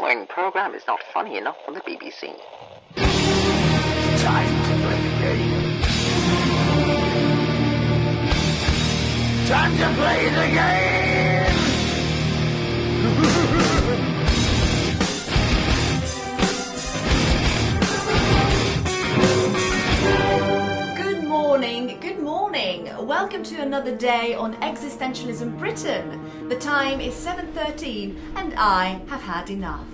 following program is not funny enough for the BBC. It's time to play the game. Time to play the game! Good morning. Welcome to another day on Existentialism Britain. The time is 7:13 and I have had enough.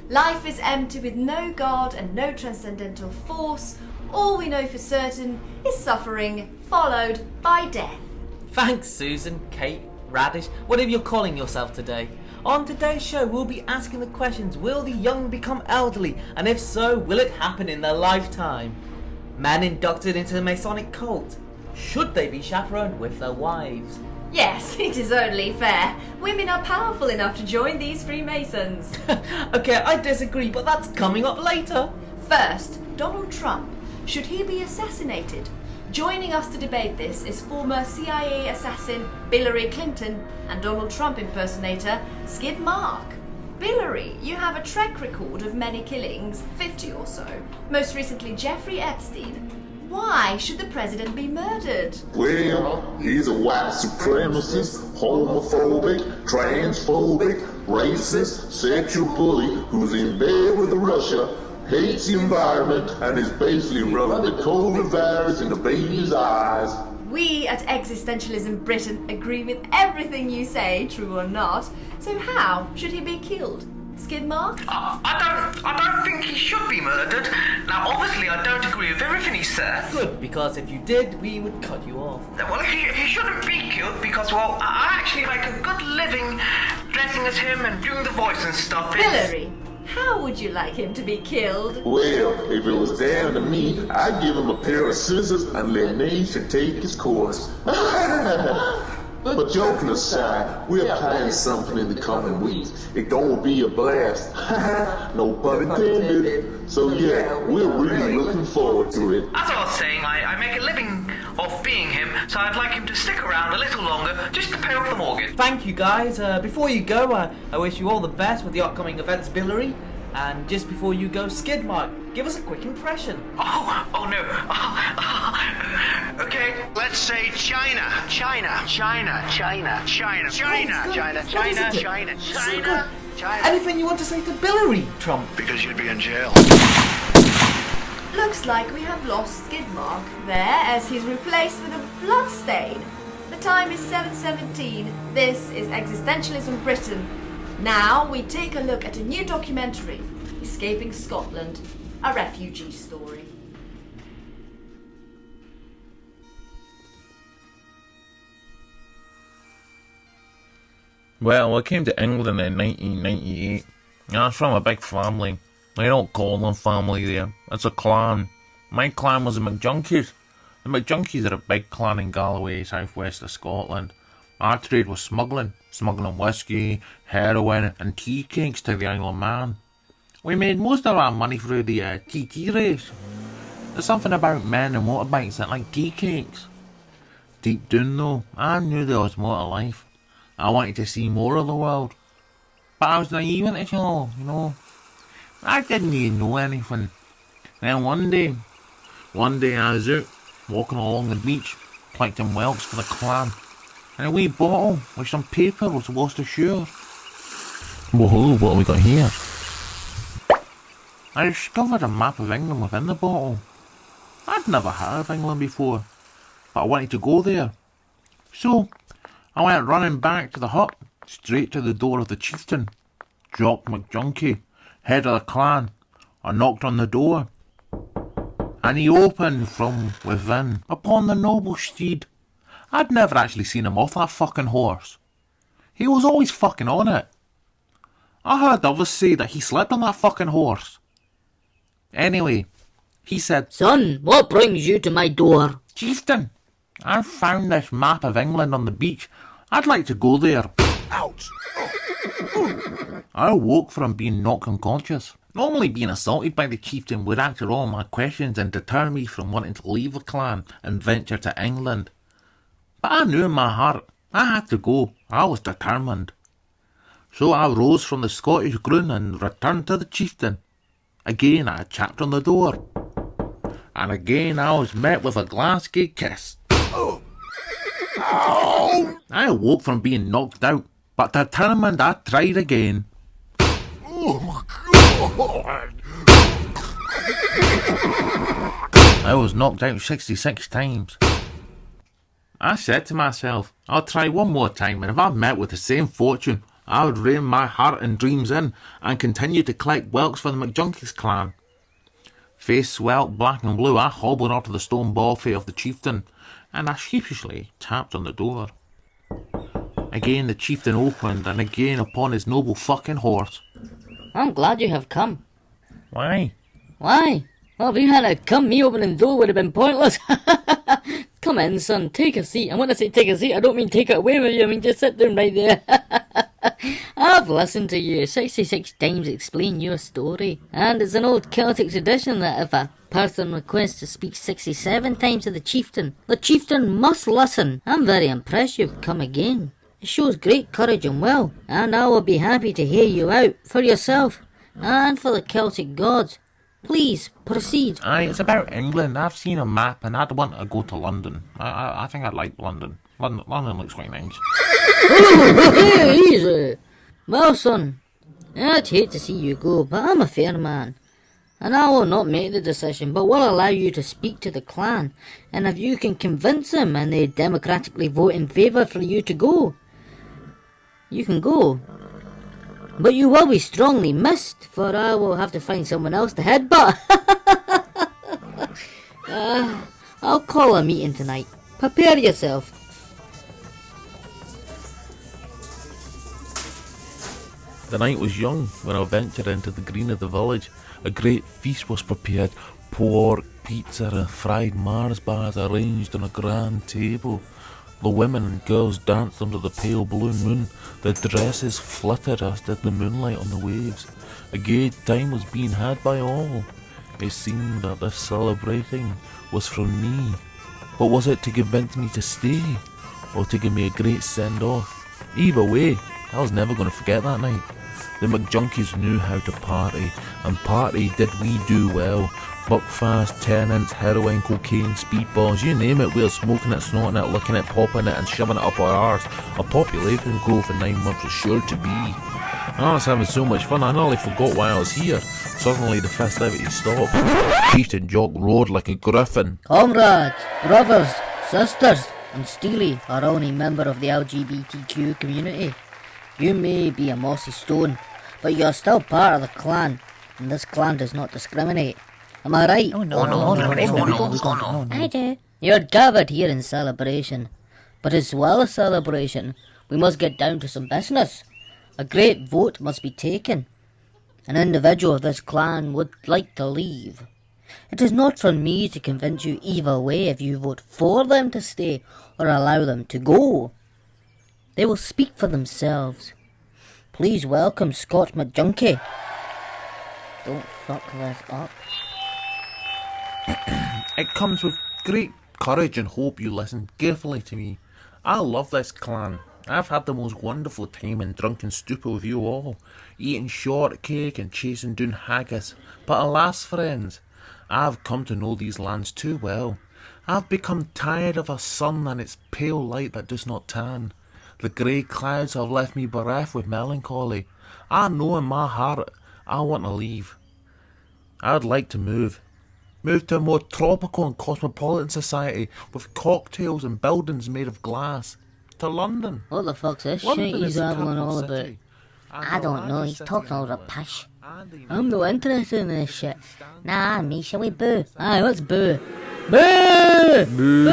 Life is empty with no God and no transcendental force. All we know for certain is suffering followed by death. Thanks, Susan, Kate, Radish, whatever you're calling yourself today. On today's show, we'll be asking the questions, will the young become elderly? And if so, will it happen in their lifetime? Men inducted into the Masonic cult, should they be chaperoned with their wives? Yes, it is only fair. Women are powerful enough to join these Freemasons. Okay, I disagree, but that's coming up later. First, Donald Trump. Should he be assassinated? Joining us to debate this is former CIA assassin Hillary Clinton and Donald Trump impersonator Skid Mark. Hillary, you have a track record of many killings, 50 or so. Most recently Jeffrey Epstein. Why should the president be murdered? Well, he's a white supremacist, homophobic, transphobic, racist, sexual bully who's in bed with Russia, hates the environment, and is basically rubbing the COVID virus in the baby's eyes. We at Existentialism Britain agree with everything you say, true or not. So how should he be killed? Skid Mark? I don't think he should be murdered. Now, obviously, I don't agree with everything he says. Good, because if you did, we would cut you off. Well, he shouldn't be killed because, well, I actually make a good living dressing as him and doing the voice and stuff. Hillary, how would you like him to be killed? Well, if it was down to me, I'd give him a pair of scissors and let nature take its course. But joking aside, we're planning something in the coming weeks. It's gonna be a blast. No pun intended. So yeah, we're really looking forward to it. As I was saying, I make a living off being him, so I'd like him to stick around a little longer just to pay off the mortgage. Thank you, guys. Before you go, I wish you all the best with the upcoming events, Hillary. And just before you go, Skid Mark, give us a quick impression. Oh no. Okay. Let's say China. Anything you want to say to Hillary, Trump? Because you'd be in jail. Looks like we have lost Skid Mark there as he's replaced with a bloodstain. The time is 7:17. This is Existentialism Britain. Now we take a look at a new documentary, Escaping Scotland, a refugee story. Well, I came to England in 1998. I was from a big family. They don't call them family there. It's a clan. My clan was the McJunkies. The McJunkies are a big clan in Galloway, southwest of Scotland. Our trade was smuggling whiskey, heroin and tea cakes to the Isle of Man. We made most of our money through the TT race. There's something about men and motorbikes that like tea cakes. Deep down though, I knew there was more to life. I wanted to see more of the world. But I was naive at it all, you know. I didn't even know anything. Then one day I was out, walking along the beach, collecting whelks for the clan. And a wee bottle with some paper was lost ashore. Whoa, what have we got here? I discovered a map of England within the bottle. I'd never heard of England before, but I wanted to go there. So, I went running back to the hut, straight to the door of the chieftain, Jock McJunkie, head of the clan. I knocked on the door, and he opened from within upon the noble steed. I'd never actually seen him off that fucking horse. He was always fucking on it. I heard others say that he slept on that fucking horse. Anyway, he said, "Son, what brings you to my door?" "Chieftain, I found this map of England on the beach. I'd like to go there." Ouch. I awoke from being knocked unconscious. Normally being assaulted by the chieftain would answer all my questions and deter me from wanting to leave the clan and venture to England. But I knew in my heart I had to go. I was determined. So I rose from the Scottish grun and returned to the chieftain. Again I chapped on the door. And again I was met with a Glasgow kiss. I awoke from being knocked out, but determined I tried again. I was knocked out 66 times. I said to myself, I'll try one more time, and if I'm met with the same fortune, I would rein my heart and dreams in and continue to collect whelks for the McJunkies clan. Face swelled black and blue, I hobbled up to the stone ballfay of the chieftain, and I sheepishly tapped on the door. Again the chieftain opened, and again upon his noble fucking horse. I'm glad you have come. Why? Why? Well, if you hadn't come, me opening the door would have been pointless. Come in, son, take a seat. And when I say take a seat, I don't mean take it away with you. I mean just sit down right there. I've listened to you 66 times explain your story. And it's an old Celtic tradition that if a person requests to speak 67 times to the chieftain must listen. I'm very impressed you've come again. It shows great courage and will, and I will be happy to hear you out for yourself and for the Celtic gods. Please, proceed. Aye, it's about England. I've seen a map and I'd want to go to London. I think I'd like London. London looks quite nice. Oh, easy. Well, son, I'd hate to see you go, but I'm a fair man. And I will not make the decision, but will allow you to speak to the clan. And if you can convince them and they democratically vote in favour for you to go, you can go. But you will be strongly missed, for I will have to find someone else to headbutt. I'll call a meeting tonight. Prepare yourself. The night was young when I ventured into the green of the village. A great feast was prepared. Pork, pizza and fried Mars bars arranged on a grand table. The women and girls danced under the pale blue moon. Their dresses fluttered as did the moonlight on the waves. A gay time was being had by all. It seemed that this celebrating was from me. But was it to convince me to stay, or to give me a great send-off? Either way, I was never going to forget that night. The McJunkies knew how to party, and party did we do well. Buckfast, tenants, heroin, cocaine, speedballs, you name it, we were smoking it, snorting it, licking it, popping it and shoving it up our arse. A population growth in 9 months was sure to be. I was having so much fun I nearly forgot why I was here. Suddenly the festivities stopped. Chieftain Jock roared like a griffin. Comrades, brothers, sisters and Steely are only member of the LGBTQ community. You may be a mossy stone, but you're still part of the clan, and this clan does not discriminate. Am I right? No. I do. You're gathered here in celebration, but as well as celebration, we must get down to some business. A great vote must be taken. An individual of this clan would like to leave. It is not for me to convince you either way if you vote for them to stay or allow them to go. They will speak for themselves. Please welcome Scott McJunkie. Don't fuck this up. It comes with great courage and hope you listen carefully to me. I love this clan. I've had the most wonderful time in drunken stupor with you all, eating shortcake and chasing down haggis. But alas, friends, I've come to know these lands too well. I've become tired of a sun and its pale light that does not tan. The grey clouds have left me bereft with melancholy. I know in my heart I want to leave. I'd like to move to a more tropical and cosmopolitan society with cocktails and buildings made of glass. To London. What the fuck's this shit he's babbling all about? I don't know, he's talking all the pish. I'm not interested in this shit. Nah, me, shall we boo? Aye, let's boo. Boo! Boo!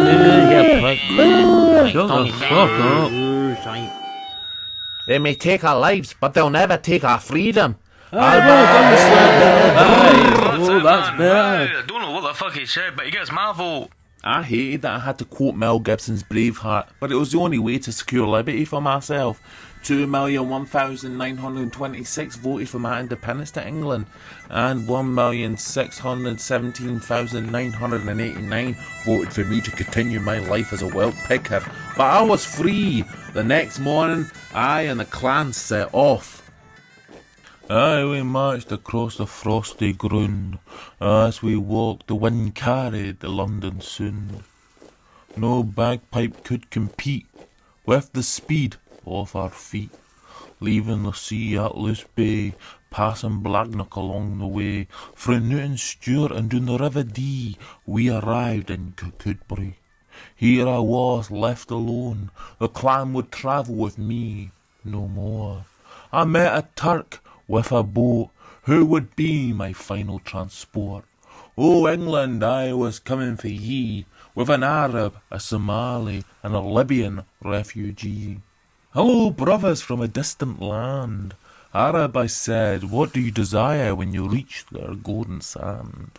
Shut the fuck up. They may take our lives, but they'll never take our freedom. Oh, that's better. I don't know what the fuck he said, but he gets my vote. I hated that I had to quote Mel Gibson's Braveheart, but it was the only way to secure liberty for myself. 2,001,926 voted for my independence to England, and 1,617,989 voted for me to continue my life as a whelk picker. But I was free. The next morning, I and the clan set off. Aye, we marched across the frosty ground. As we walked, the wind carried the London soon. No bagpipe could compete with the speed of our feet, leaving the sea at Loose Bay, passing Blacknock along the way. Through Newton Stewart and down the River Dee, we arrived in Cookwoodbury. Here I was, left alone. The clan would travel with me no more. I met a Turk with a boat, who would be my final transport. Oh, England, I was coming for ye, with an Arab, a Somali, and a Libyan refugee. Hello, brothers from a distant land. Arab, I said, what do you desire when you reach their golden sand?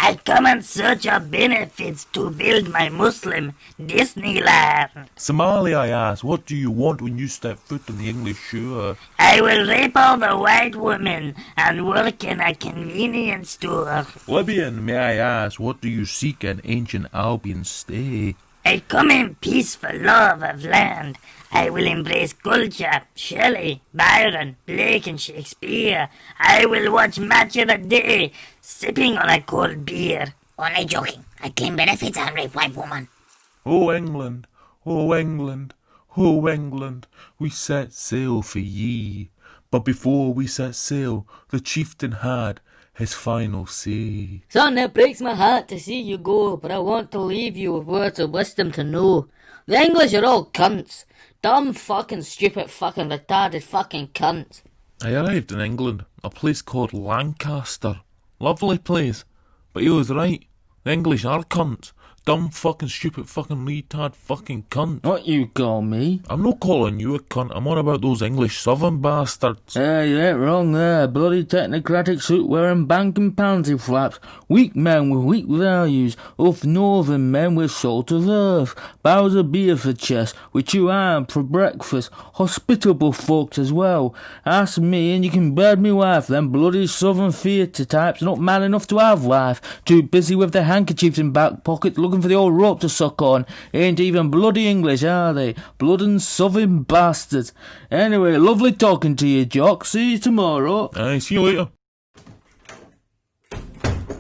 I come in search of benefits to build my Muslim Disneyland. Somali, I asked, what do you want when you step foot on the English shore? I will rape all the white women and work in a convenience store. Libyan, may I ask, what do you seek in ancient Albion's stay? I come in peace for love of land. I will embrace culture, Shelley, Byron, Blake and Shakespeare. I will watch Match of the Day, sipping on a cold beer. Only joking. I claim benefits and rape white woman. Oh England, oh England, oh England, we set sail for ye. But before we set sail, the chieftain had his final say. Son, it breaks my heart to see you go, but I want to leave you with words of wisdom to know. The English are all cunts. Dumb fucking stupid fucking retarded fucking cunts. I arrived in England, a place called Lancaster. Lovely place. But he was right. The English are cunts. Dumb fucking stupid fucking retard fucking cunt. What you call me? I'm not calling you a cunt, I'm on about those English southern bastards. You ain't wrong there. Bloody technocratic suit wearing banking pansy flaps. Weak men with weak values. Off northern men with salt of earth. Barrels of beer for chest. We chew iron for breakfast. Hospitable folks as well. Ask me and you can bird me wife. Them bloody southern theatre types not man enough to have wife. Too busy with their handkerchiefs in back pockets looking for the old rope to suck on. Ain't even bloody English, are they? Blood and southern bastards. Anyway, lovely talking to you, Jock. See you tomorrow. Aye, see you later.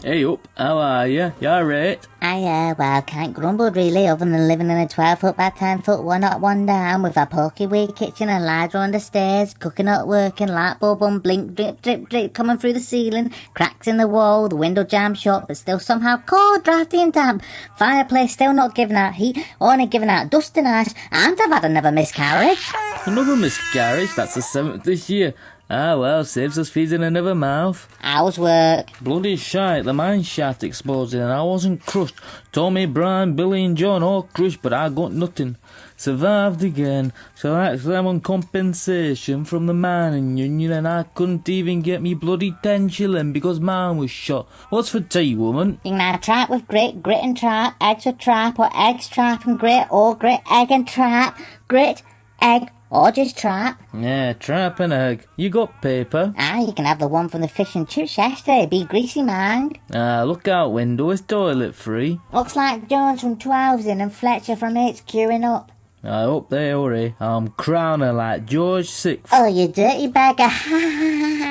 Hey up, how are you? You alright? Well, can't grumble really, other than living in a 12-foot by 10-foot one up, one down, with a porky wee kitchen and ladder under stairs, cooking not working, light bulb on blink, drip, drip, drip, coming through the ceiling, cracks in the wall, the window jammed shut, but still somehow cold, drafty and damp, fireplace still not giving out heat, only giving out dust and ash, and I've had another miscarriage. Another miscarriage? That's the 7th this year. Well, saves us feeding another mouth. How's work? Bloody shite, the mine shaft exploded and I wasn't crushed. Tommy, Brian, Billy and John all crushed, but I got nothing. Survived again, so I asked them on compensation from the mining union and I couldn't even get me bloody 10 shilling because mine was shot. What's for tea, woman? You can have trap with grit, grit and trap, eggs with trap, or eggs, trap and grit, or grit, egg and trap, grit, egg, or just trap. Yeah, trap and egg. You got paper? You can have the one from the fish and chips yesterday. Be greasy, mind. Look out window, it's toilet free. Looks like Jones from 12's in and Fletcher from 8's queuing up. I hope they hurry. I'm crowning like George VI. Oh, you dirty beggar.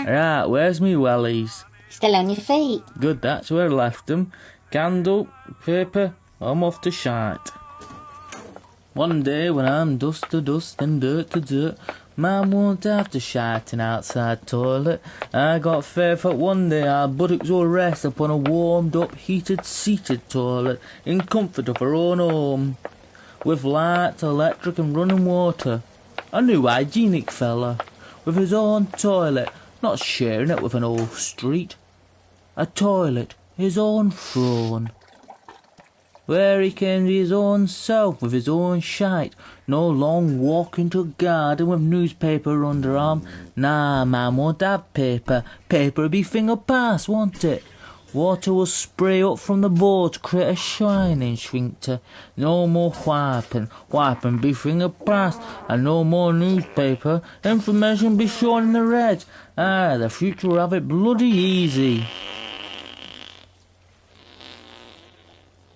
Right, where's me wellies? Still on your feet. Good, that's where I left them. Candle, paper, I'm off to shite. One day when I'm dust to dust and dirt to dirt, man won't have to shite an outside toilet. I got faith that one day our buttocks will rest upon a warmed up, heated, seated toilet in comfort of our own home. With light, electric and running water. A new hygienic fella, with his own toilet, not sharing it with an old street. A toilet, his own throne. Where he can be his own self with his own shite. No long walk into a garden with newspaper underarm. Nah, man won't have paper. Paper'll be finger pass, won't it? Water will spray up from the board to create a shining sphincter. No more wiping. Wiping be finger pass. And no more newspaper. Information be shown in the red. The future will have it bloody easy.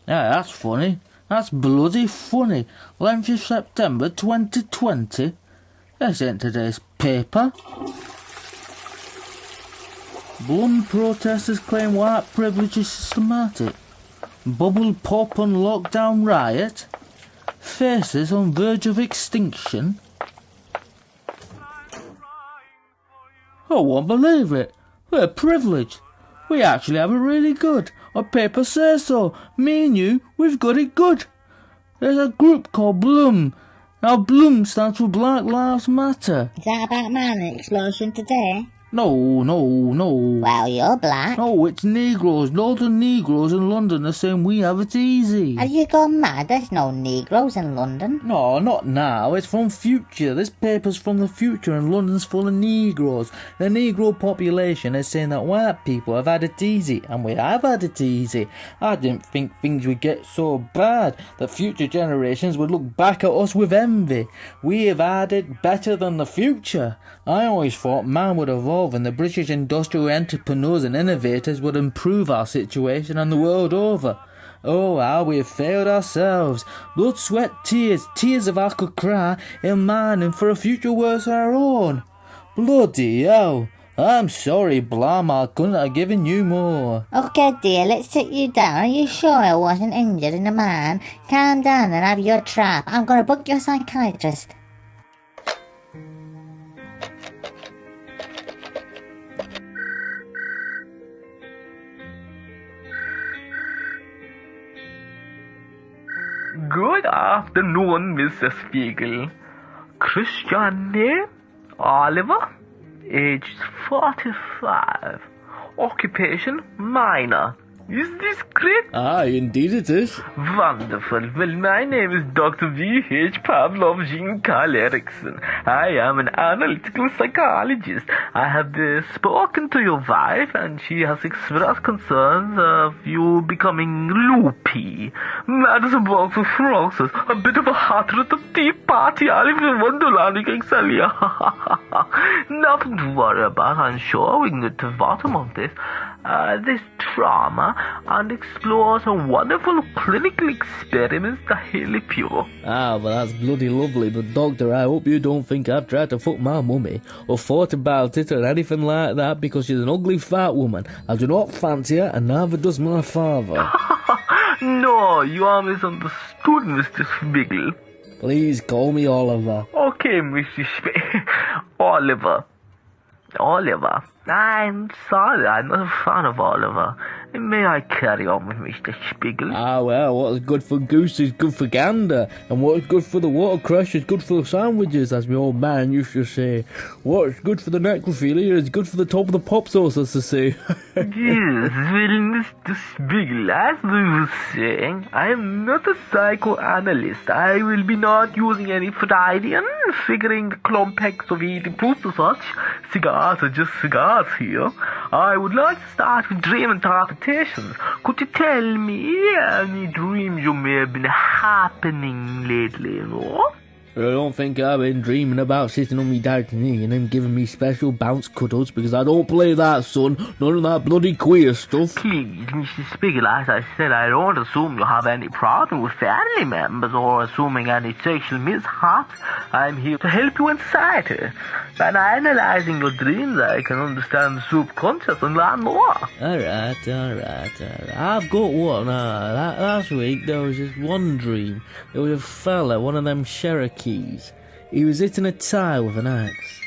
Yeah, that's funny. That's bloody funny. 11th of September 2020. This ain't today's paper. Blum protesters claim white privilege is systematic. Bubble pop and lockdown riot. Faces on verge of extinction. I won't believe it. We're privileged. We actually have it really good. Our paper says so. Me and you, we've got it good. There's a group called Blum. Now Blum stands for Black Lives Matter. Is that about mining explosion today? No. Well, you're black. No, it's Negroes. Northern Negroes in London are saying we have it easy. Have you gone mad? There's no Negroes in London. No, not now. It's from future. This paper's from the future and London's full of Negroes. The Negro population is saying that white people have had it easy, and we have had it easy. I didn't think things would get so bad that future generations would look back at us with envy. We have had it better than the future. I always thought man would evolve and the British industrial entrepreneurs and innovators would improve our situation and the world over. Oh, how we have failed ourselves. Blood, sweat, tears of I could cry in mining for a future worse than our own. Bloody hell. I'm sorry, Blam, I couldn't have given you more. Okay, dear, let's take you down. Are you sure I wasn't injured in the mine? Calm down and have your trap. I'm going to book your psychiatrist. Good afternoon, Mr. Spiegel. Christian name? Oliver. Age 45. Occupation? Miner. Is this correct? Aye, indeed it is. Wonderful. Well, my name is Dr. V.H. Pavlov Jean-Carl Erickson. I am an analytical psychologist. I have spoken to your wife and she has expressed concerns of you becoming loopy. Mad as a box of roses, a bit of a hot rod of tea party, Alice in Wonderland, you can sell you. Nothing to worry about, I'm sure we can get to the bottom of this. This trauma and explore some wonderful clinical experiments to help you. Ah, well that's bloody lovely, but doctor, I hope you don't think I've tried to fuck my mummy, or thought about it or anything like that, because she's an ugly fat woman. I do not fancy her, and neither does my father. No, you are misunderstood, Mr. Spiegel. Please call me Oliver. Okay, Mr. Oliver. Oliver. I'm sorry, I'm not a fan of Oliver. May I carry on with Mr. Spiegel? Ah, well, what's good for goose is good for gander, and what's good for the watercress is good for the sandwiches, as my old man used to say. What's good for the necrophilia is good for the top of the pop sauce, as to say. Yes, well, Mr. Spiegel, as we were saying, I am not a psychoanalyst. I will be not using any Freudian, figuring the complex of eating proofs or such. Cigars are just cigars here. I would like to start with dream interpretations. Could you tell me any dreams you may have been happening lately, no? I don't think I've been dreaming about sitting on me dad's knee and him giving me special bounce cuddles, because I don't play that, son. None of that bloody queer stuff. Please, Mr. Spiegel, as I said, I don't assume you have any problem with family members or assuming any sexual mishaps. I'm here to help you in society. By analyzing your dreams, I can understand the subconscious and learn more. Alright. I've got one. Last week there was this one dream. There was a fella, one of them Cherokees. He was hitting a tie with an axe.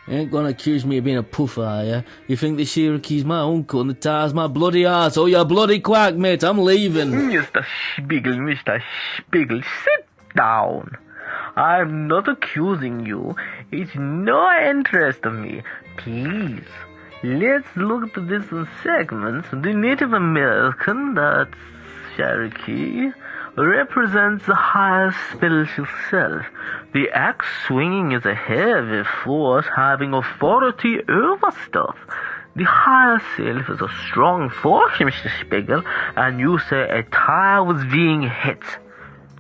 You ain't gonna accuse me of being a puffer, are ya? You think the Cherokee's my uncle and the tie's my bloody arse? Oh, you bloody quack, mate, I'm leaving. Mr. Spiegel, sit down. I'm not accusing you. It's no interest of me. Please, let's look at this in segments. The Native American, that's Cherokee, represents the higher spiritual self. The axe swinging is a heavy force having authority over stuff. The higher self is a strong force, Mr. Spiegel, and you say a tire was being hit.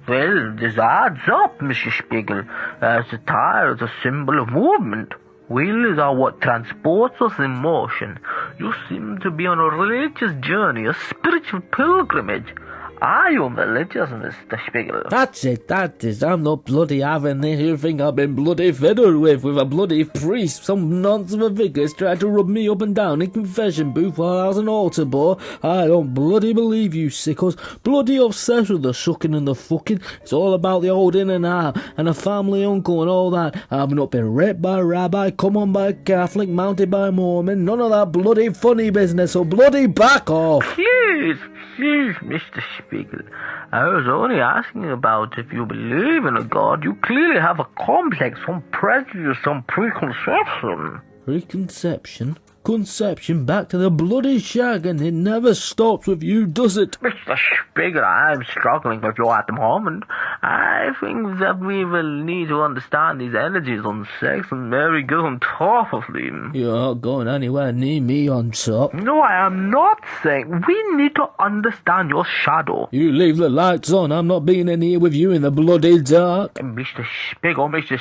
Well, this adds up, Mr. Spiegel, as the tire is a symbol of movement. Wheels are what transports us in motion. You seem to be on a religious journey, a spiritual pilgrimage. Are you religious, Mr. Spiegel? That's it, that is. I'm not bloody having this here thing I've been bloody fiddled with a bloody priest. Some nonce of a vicar's tried to rub me up and down in confession booth while I was an altar boy. I don't bloody believe you sickos. Bloody obsessed with the sucking and the fucking. It's all about the old in and out, and a family uncle and all that. I've not been raped by a rabbi, come on by a Catholic, mounted by a Mormon. None of that bloody funny business, so bloody back off. Please, Mr. Spiegel. I was only asking about if you believe in a god. You clearly have a complex, some prejudice, some preconception. Preconception? Conception back to the bloody shag, and it never stops with you, does it? Mr. Spiegel, I'm struggling with you at the moment. I think that we will need to understand these energies on sex and maybe get on top of them. You're not going anywhere near me on top. No, I am not saying. We need to understand your shadow. You leave the lights on. I'm not being in here with you in the bloody dark. Mr.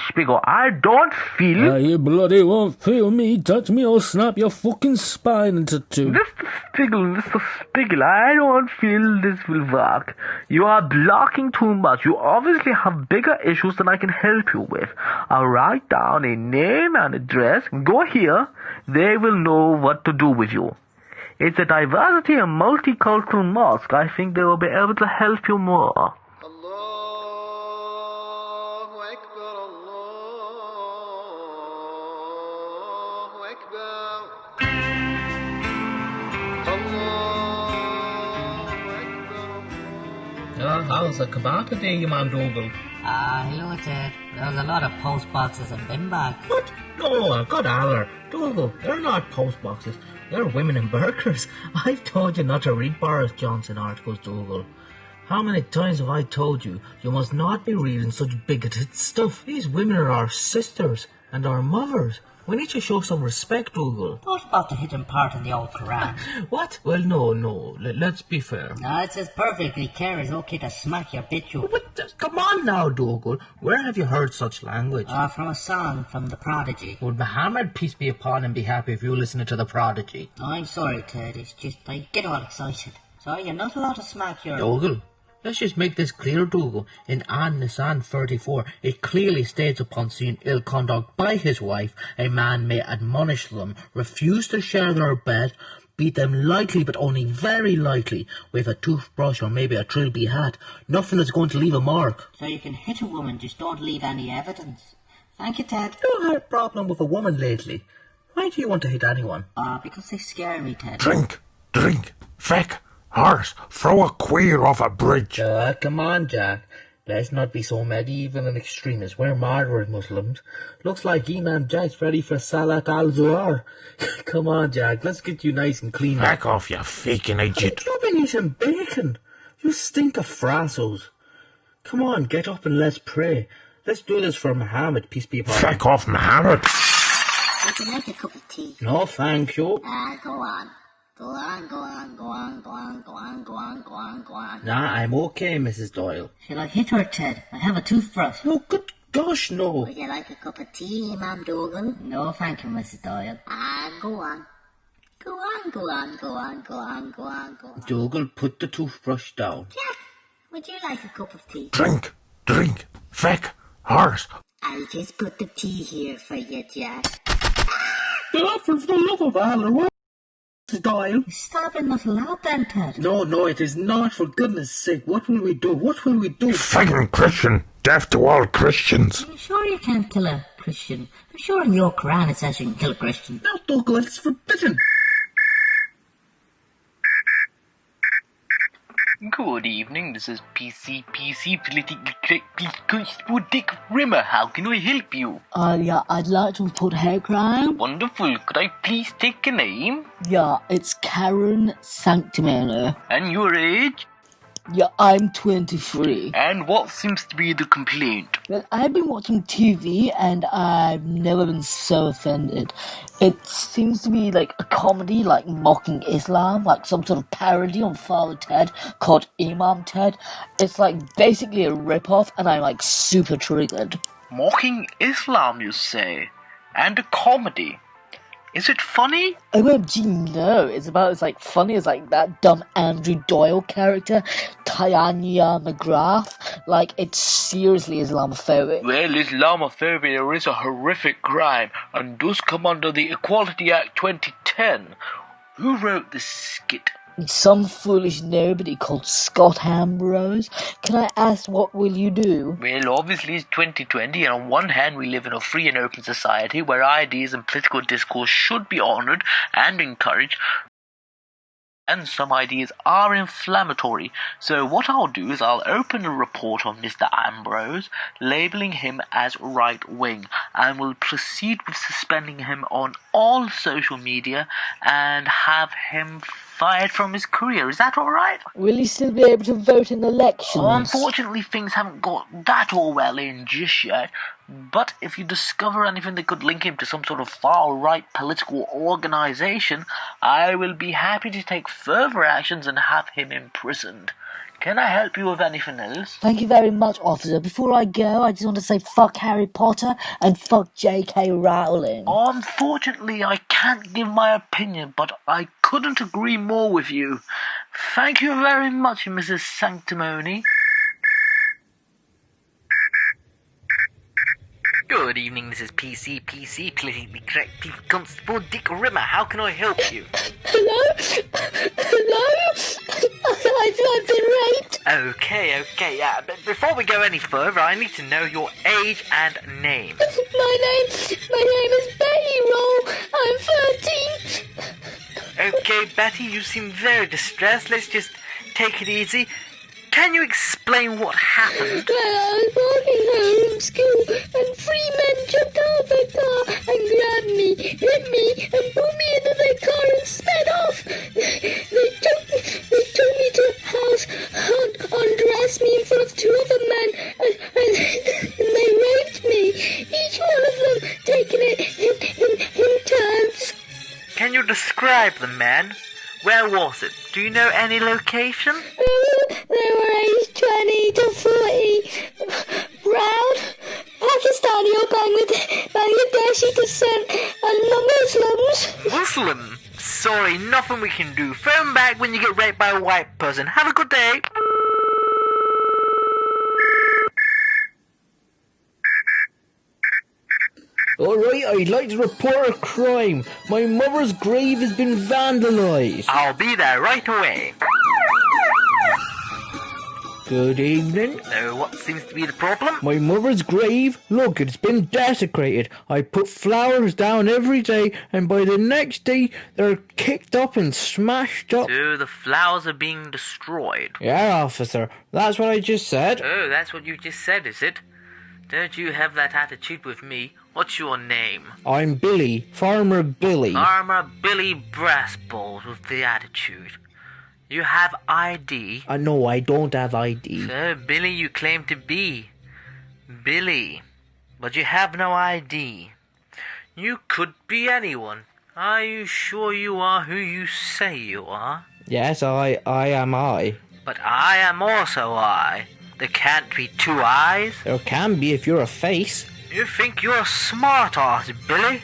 Spiegel, I don't feel... You bloody won't feel me. Touch me or snap your fucking spine into two. Mr. Spiegel, I don't feel this will work. You are blocking too much. You obviously have bigger issues than I can help you with. I'll write down a name and address. Go here. They will know what to do with you. It's a diversity and multicultural mosque. I think they will be able to help you more. How's the kebab today, you man, Dougal? Hello, Ted. There's a lot of post boxes and bin bags. What? No, I've got Aller. Dougal, they're not post boxes. They're women in burgers. I've told you not to read Boris Johnson articles, Dougal. How many times have I told you you must not be reading such bigoted stuff? These women are our sisters and our mothers. We need to show some respect, Dougal. What about the hidden part in the old Quran? What? Well, no. Let's be fair. No, it says perfectly clear it's okay to smack your bitch you. But come on now, Dougal. Where have you heard such language? From a song from The Prodigy. Would Muhammad, peace be upon him, be happy if you listened to The Prodigy? Oh, I'm sorry, Ted. It's just I get all excited. So you're not allowed to smack your... Dougal. Let's just make this clear, Dougal. In An Nisan 34, it clearly states upon seeing ill conduct by his wife, a man may admonish them, refuse to share their bed, beat them lightly, but only very lightly, with a toothbrush or maybe a trilby hat. Nothing is going to leave a mark. So you can hit a woman, just don't leave any evidence. Thank you, Ted. You had a problem with a woman lately. Why do you want to hit anyone? Because they scare me, Ted. Drink, feck. Horse, throw a queer off a bridge. Come on, Jack. Let's not be so medieval and extremist. We're moderate Muslims. Looks like Imam Jack's ready for Salat al-Zuhar. Come on, Jack. Let's get you nice and clean. Back off, you faking idiot. You've been eating bacon. You stink of frassos. Come on, get up and let's pray. Let's do this for Muhammad, peace be upon him. Back off, Muhammad. Would you like a cup of tea? No, thank you. Go on. Go on. Nah, I'm okay, Mrs. Doyle. Shall I hit her, Ted? I have a toothbrush. Oh, good gosh, no. Would you like a cup of tea, Imam Dougal? No, thank you, Mrs. Doyle. Go on. Dougal, put the toothbrush down. Jack, would you like a cup of tea? Drink, feck, horse. I'll just put the tea here for you, Jack. For the love of Allah, Mrs. Doyle. Stop it, not allowed then, Ted. No, it is not, for goodness sake. What will we do? Fucking Christian, deaf to all Christians. Are you sure you can't kill a Christian? I'm sure in your Quran it says you can kill a Christian. No, Dougal, it's forbidden. Good evening, this is PC Political Dick Rimmer. How can I help you? Yeah, I'd like to report a hate crime. Wonderful. Could I please take a name? Yeah, it's Karen Sanctimano. And your age? Yeah, I'm 23. And what seems to be the complaint? Well, I've been watching TV and I've never been so offended. It seems to be like a comedy, like mocking Islam, like some sort of parody on Father Ted called Imam Ted. It's like basically a rip-off and I'm like super triggered. Mocking Islam, you say? And a comedy? Is it funny? OMG, no. It's about as funny as that dumb Andrew Doyle character, Tanya McGrath. It's seriously Islamophobic. Well, Islamophobia is a horrific crime and does come under the Equality Act 2010. Who wrote this skit? Some foolish nobody called Scott Ambrose. Can I ask, what will you do? Well, obviously it's 2020, and on one hand we live in a free and open society where ideas and political discourse should be honoured and encouraged, and some ideas are inflammatory. So what I'll do is I'll open a report on Mr. Ambrose, labelling him as right-wing, and will proceed with suspending him on all social media and have him fired from his career. Is that alright? Will he still be able to vote in elections? Unfortunately, things haven't got that all well in just yet. But if you discover anything that could link him to some sort of far-right political organisation, I will be happy to take further actions and have him imprisoned. Can I help you with anything else? Thank you very much, officer. Before I go, I just want to say fuck Harry Potter and fuck J.K. Rowling. Unfortunately, I can't give my opinion, but I couldn't agree more with you. Thank you very much, Mrs. Sanctimony. Good evening, this is PC, politically correct Chief Constable Dick Rimmer. How can I help you? Hello? I've been raped. Okay, but before we go any further, I need to know your age and name. My name is Betty Roll. I'm 13. Okay, Betty, you seem very distressed. Let's just take it easy. Can you explain what happened? Well, I was walking home from school, and 3 men jumped out of their car and grabbed me, hit me, and pulled me into their car and sped off. They took me to a house, undressed me in front of 2 other men, and they raped me. Each one of them taking it in turns. Can you describe the men? Where was it? Do you know any location? They were aged 20 to 40, brown, Pakistani or Bangladeshi descent, and Muslims. Muslim? Sorry, nothing we can do. Phone back when you get raped by a white person. Have a good day. Alright, I'd like to report a crime. My mother's grave has been vandalised. I'll be there right away. Good evening. So what seems to be the problem? My mother's grave, look, it's been desecrated. I put flowers down every day, and by the next day, they're kicked up and smashed up. So the flowers are being destroyed? Yeah, officer, that's what I just said. Oh, that's what you just said, is it? Don't you have that attitude with me. What's your name? I'm Billy, Farmer Billy. Farmer Billy Brassballs with the attitude. You have ID? No, I don't have ID. So, Billy you claim to be. Billy. But you have no ID. You could be anyone. Are you sure you are who you say you are? Yes, I am I. But I am also I. There can't be 2 eyes. There can be if you're a face. You think you're smart ass, Billy?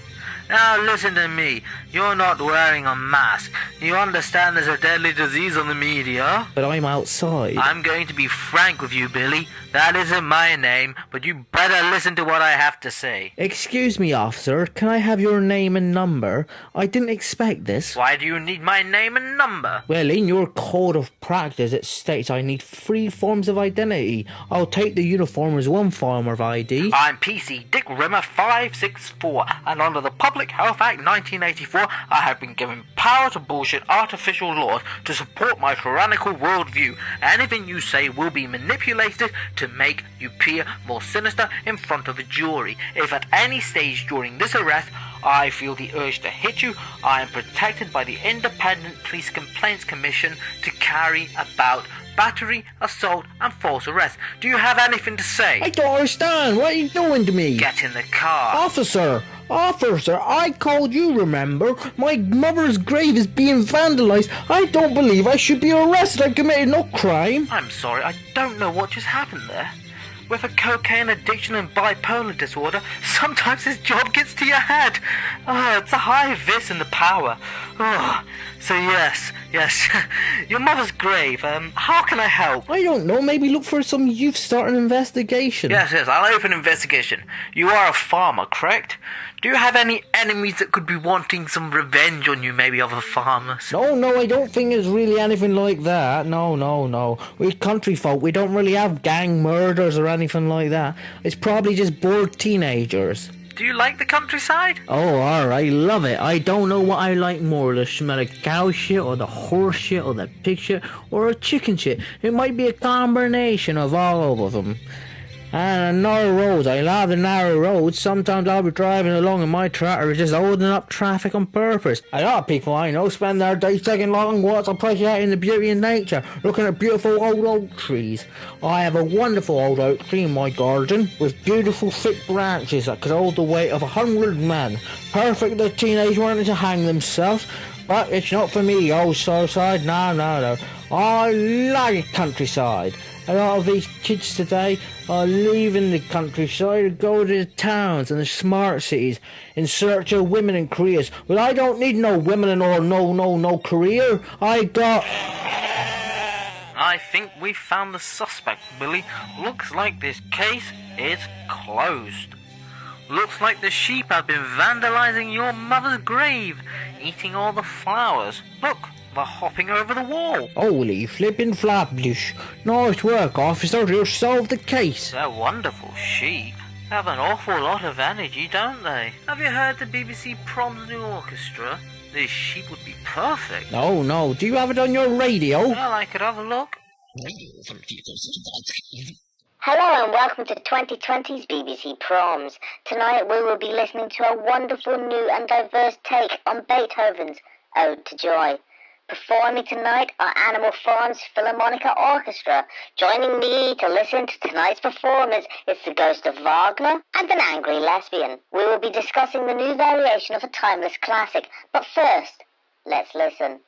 Now listen to me. You're not wearing a mask. You understand there's a deadly disease on the media? But I'm outside. I'm going to be frank with you, Billy. That isn't my name, but you better listen to what I have to say. Excuse me, officer. Can I have your name and number? I didn't expect this. Why do you need my name and number? Well, in your code of practice it states I need 3 forms of identity. I'll take the uniform as 1 form of ID. I'm PC Dick Rimmer 564, and under the Public Health Act 1984, I have been given power to bullshit artificial laws to support my tyrannical worldview. Anything you say will be manipulated to make you appear more sinister in front of a jury. If at any stage during this arrest I feel the urge to hit you, I am protected by the Independent Police Complaints Commission to carry about battery, assault, and false arrest. Do you have anything to say? I don't understand. What are you doing to me? Get in the car. Officer, I called you, remember? My mother's grave is being vandalised. I don't believe I should be arrested. I committed no crime. I'm sorry, I don't know what just happened there. with a cocaine addiction and bipolar disorder, sometimes this job gets to your head. Oh, it's a high vis in the power. Oh, so yes, your mother's grave. How can I help? I don't know, maybe look for some youth starting investigation. Yes, I'll open investigation. You are a farmer, correct? Do you have any enemies that could be wanting some revenge on you, maybe other farmers? No, I don't think it's really anything like that. No. We country folk, we don't really have gang murders or anything like that. It's probably just bored teenagers. Do you like the countryside? Oh, alright, love it. I don't know what I like more, the smell of cow shit, or the horse shit, or the pig shit, or a chicken shit. It might be a combination of all of them. And narrow roads, I love the narrow roads. Sometimes I'll be driving along and my tractor is just holding up traffic on purpose. A lot of people I know spend their days taking long walks appreciating the beauty of nature, looking at beautiful old oak trees. I have a wonderful old oak tree in my garden with beautiful thick branches that could hold the weight of 100 men. Perfect for teenagers wanting to hang themselves. But it's not for me, old Surfside. No. I like countryside. A lot of these kids today are leaving the countryside to go to the towns and the smart cities in search of women and careers. Well, I don't need no women or no career. I think we found the suspect, Billy. Looks like this case is closed. Looks like the sheep have been vandalizing your mother's grave, eating all the flowers. Look, they're hopping over the wall. Holy flippin' flapdish. Nice work, officer. You solved the case. They're wonderful sheep. They have an awful lot of energy, don't they? Have you heard the BBC Proms new orchestra? These sheep would be perfect. No. Do you have it on your radio? Well, I could have a look. Hello and welcome to 2020's BBC Proms. Tonight we will be listening to a wonderful new and diverse take on Beethoven's Ode to Joy. Performing tonight are Animal Farm's Philharmonica Orchestra. Joining me to listen to tonight's performance is the ghost of Wagner and an angry lesbian. We will be discussing the new variation of a timeless classic, but first, let's listen.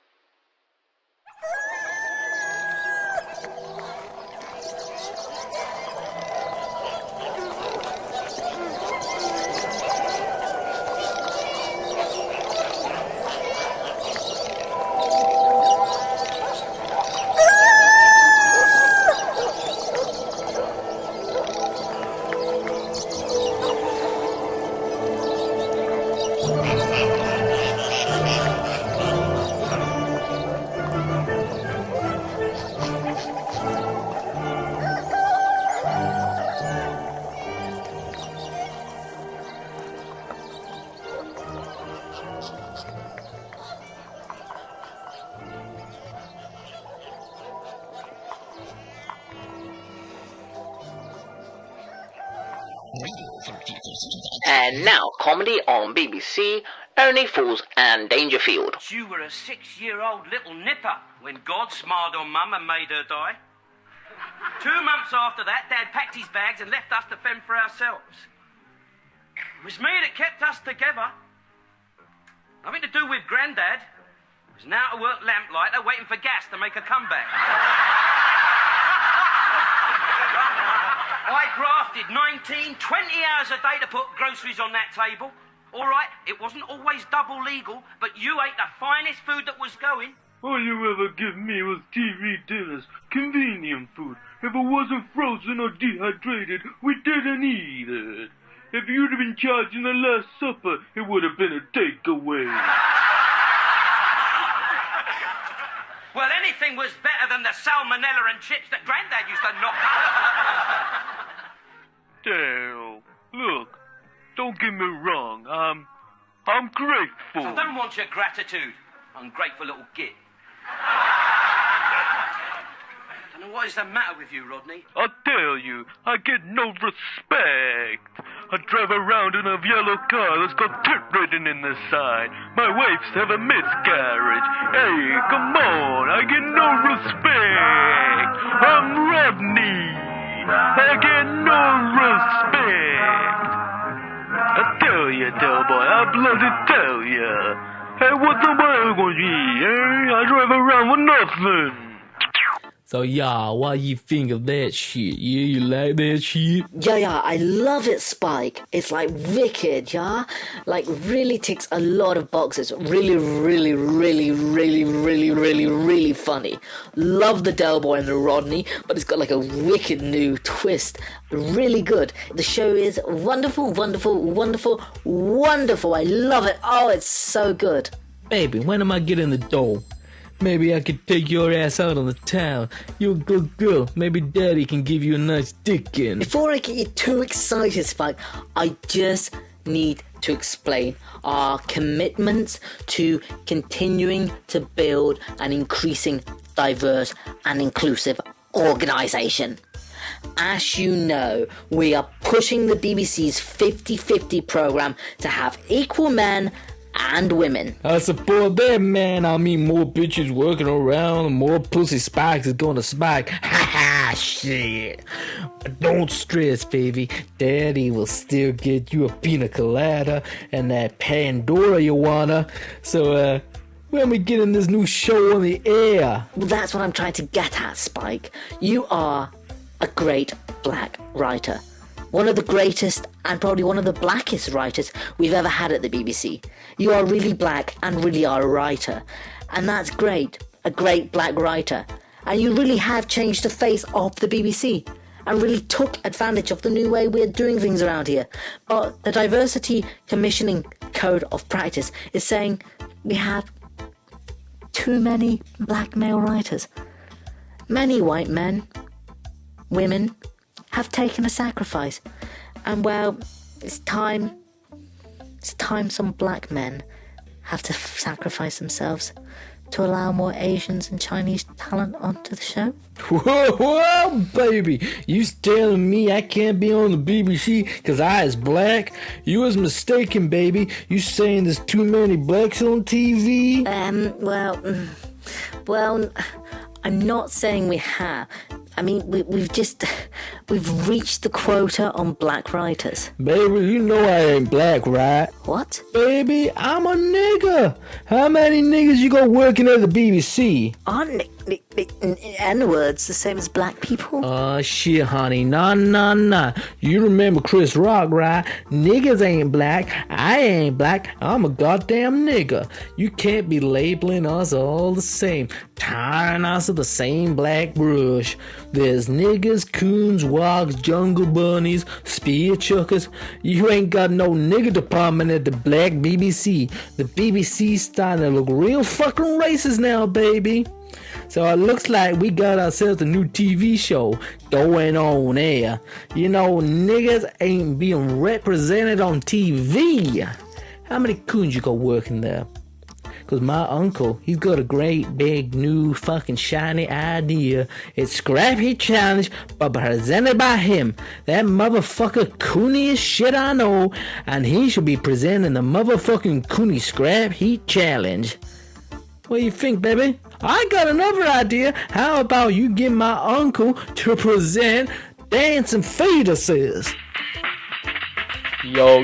And now, comedy on BBC, Only Fools and Dangerfield. You were a 6-year-old little nipper when God smiled on Mum and made her die. 2 months after that, Dad packed his bags and left us to fend for ourselves. It was me that kept us together. Nothing to do with Grandad. He was an out-of-work lamplighter waiting for gas to make a comeback. I grafted 19, 20 hours a day to put groceries on that table. All right, it wasn't always double legal, but you ate the finest food that was going. All you ever give me was TV dinners, convenient food. If it wasn't frozen or dehydrated, we didn't eat it. If you'd have been charging the Last Supper, it would have been a takeaway. Well, anything was better than the salmonella and chips that Grandad used to knock. Dale, look, don't get me wrong, I'm grateful. I don't want your gratitude, ungrateful little git. I don't know what is the matter with you, Rodney. I tell you, I get no respect. I drive around in a yellow car that's got tit written in the side. My wife's have a miscarriage. Hey, come on, I get no respect. I'm Rodney. I get no respect. I tell you, Delboy, I bloody tell you. Hey, what's the matter with me, eh? I drive around with nothing. So yeah, what you think of that shit? Yeah, you like that shit? Yeah, I love it, Spike. It's like wicked, yeah? Like really ticks a lot of boxes. Really funny. Love the Del Boy and the Rodney, but it's got like a wicked new twist. Really good. The show is wonderful. I love it. Oh, it's so good. Baby, when am I getting the dough? Maybe I could take your ass out on the town. You're a good girl. Maybe Daddy can give you a nice dick in. Before I get you too excited, Spike, I just need to explain our commitments to continuing to build an increasing diverse and inclusive organisation. As you know, we are pushing the BBC's 50-50 programme to have equal men and women. I support that, man. I mean, more bitches working around, more pussy spikes is gonna spike. Ha ha, shit. But don't stress, baby. Daddy will still get you a pina colada and that Pandora you wanna. So, when we getting this new show on the air? Well, that's what I'm trying to get at, Spike. You are a great black writer. One of the greatest and probably one of the blackest writers we've ever had at the BBC. You are really black and really are a writer. And that's great. A great black writer. And you really have changed the face of the BBC and really took advantage of the new way we're doing things around here. But the Diversity Commissioning Code of Practice is saying we have too many black male writers. Many white men, women, have taken a sacrifice, and well, it's time some black men have to sacrifice themselves to allow more Asians and Chinese talent onto the show. Whoa, baby, you telling me I can't be on the BBC because I is black? You was mistaken, baby. You saying there's too many blacks on TV? Well, I'm not saying we have. I mean, we've reached the quota on black writers. Baby, you know I ain't black, right? What? Baby, I'm a nigga. How many niggas you got working at the BBC? N-words the same as black people? Oh, shit, honey. Nah. You remember Chris Rock, right? Niggas ain't black. I ain't black. I'm a goddamn nigga. You can't be labeling us all the same. Tying us with the same black brush. There's niggas, coons, wogs, jungle bunnies, spear chuckers. You ain't got no nigga department at the black BBC. The BBC's starting to look real fucking racist now, baby. So it looks like we got ourselves a new TV show going on air. You know, niggas ain't being represented on TV. How many coons you got working there? Cause my uncle, he's got a great big new fucking shiny idea. It's Scrap Heat Challenge, but presented by him. That motherfucker cooniest shit I know, and he should be presenting the motherfucking Cooney Scrap Heat Challenge. What do you think, baby? I got another idea. How about you get my uncle to present Dancing Fetuses? Yo,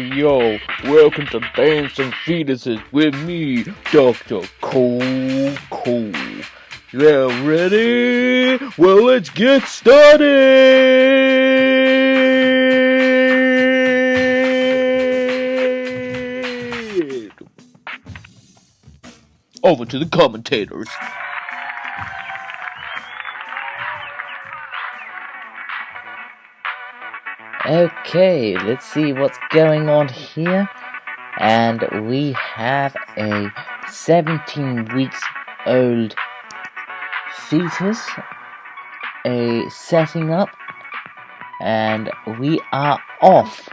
welcome to Dancing Fetuses with me, Dr. Cole. You ready? Well, let's get started! Over to the commentators. Okay, let's see what's going on here. And we have a 17 weeks old fetus setting up, and we are off.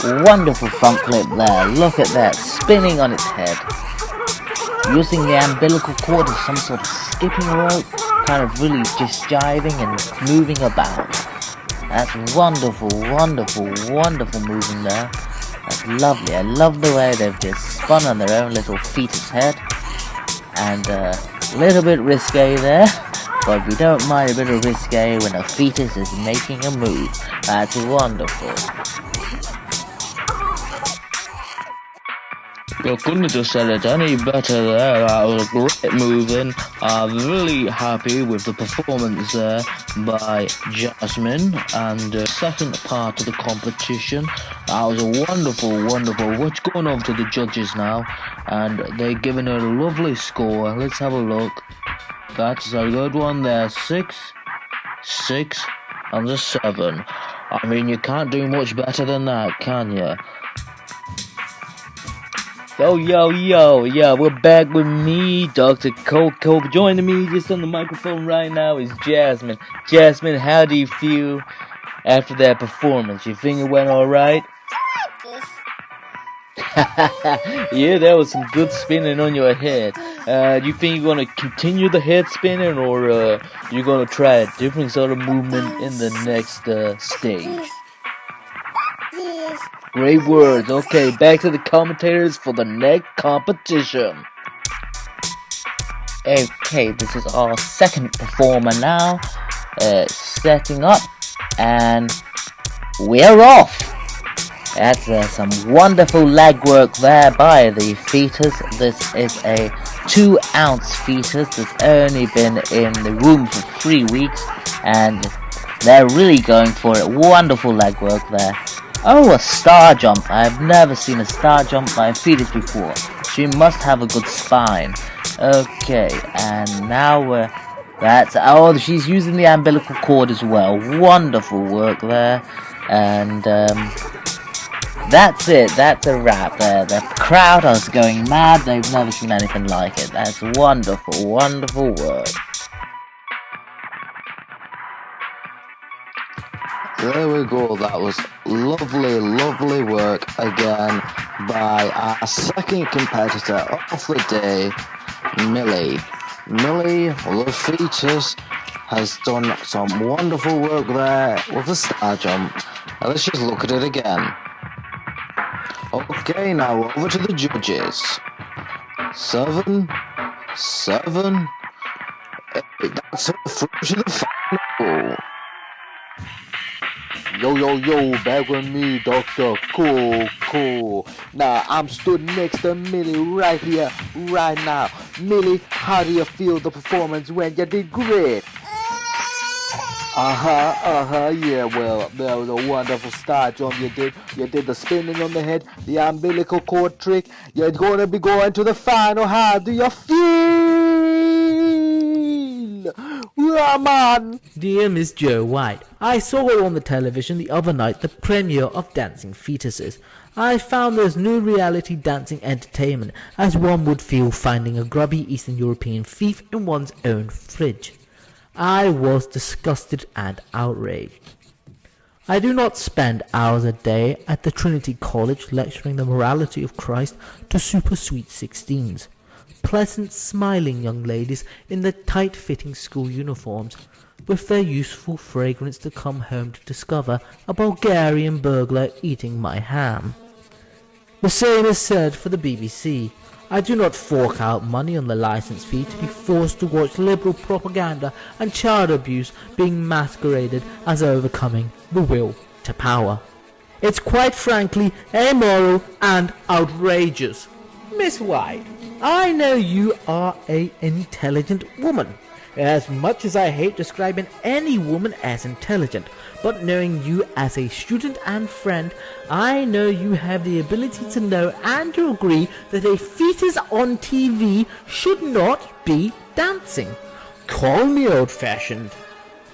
Wonderful front flip there, look at that, spinning on its head. Using the umbilical cord as some sort of skipping rope, kind of really just jiving and moving about. That's wonderful moving there. That's lovely. I love the way they've just spun on their own little fetus head. And a little bit risque there, but we don't mind a bit of risque when a fetus is making a move. That's wonderful. You couldn't have just said it any better there. That was great moving. I'm really happy with the performance there by Jasmine. And the second part of the competition, that was a wonderful. Let's go on over to the judges now. And they're giving it a lovely score. Let's have a look. That's a good one there. 6, and a 7. I mean, you can't do much better than that, can you? Yo, we're back with me, Dr. Coco. Joining me just on the microphone right now is Jasmine. Jasmine, how do you feel after that performance? You think it went alright? Yeah, that was some good spinning on your head. Do you think you're gonna continue the head spinning, or you're gonna try a different sort of movement in the next stage? Great words. Okay, back to the commentators for the next competition. Okay, this is our second performer now, setting up, and we're off. That's some wonderful leg work there by the fetus. This is a 2-ounce fetus that's only been in the womb for 3 weeks, and they're really going for it. Wonderful leg work there. Oh, a star jump. I've never seen a star jump by a fetus before. She must have a good spine. Okay, and now she's using the umbilical cord as well. Wonderful work there. And that's it. That's a wrap there. The crowd is going mad. They've never seen anything like it. That's wonderful work. There we go, that was lovely work again by our second competitor of the day, Millie. Millie, the fetus, has done some wonderful work there with the star jump. Now let's just look at it again. Okay, now over to the judges. 7, 8, that's her through to the final. Yo, back with me, Dr. Cool. Now, I'm stood next to Millie right here, right now. Millie, how do you feel the performance went? You did great. Yeah, well, that was a wonderful star jump you did. You did the spinning on the head, the umbilical cord trick. You're going to be going to the final. How do you feel? Come on. Dear Miss Joe White, I saw her on the television the other night, the premiere of Dancing Fetuses. I found there's no reality dancing entertainment as one would feel finding a grubby Eastern European thief in one's own fridge. I was disgusted and outraged. I do not spend hours a day at the Trinity College lecturing the morality of Christ to super sweet 16s. Pleasant, smiling young ladies in their tight-fitting school uniforms, with their useful fragrance to come home to discover a Bulgarian burglar eating my ham. The same is said for the BBC. I do not fork out money on the license fee to be forced to watch liberal propaganda and child abuse being masqueraded as overcoming the will to power. It's quite frankly amoral and outrageous. Miss White, I know you are an intelligent woman. As much as I hate describing any woman as intelligent, but knowing you as a student and friend, I know you have the ability to know and to agree that a fetus on TV should not be dancing. Call me old-fashioned,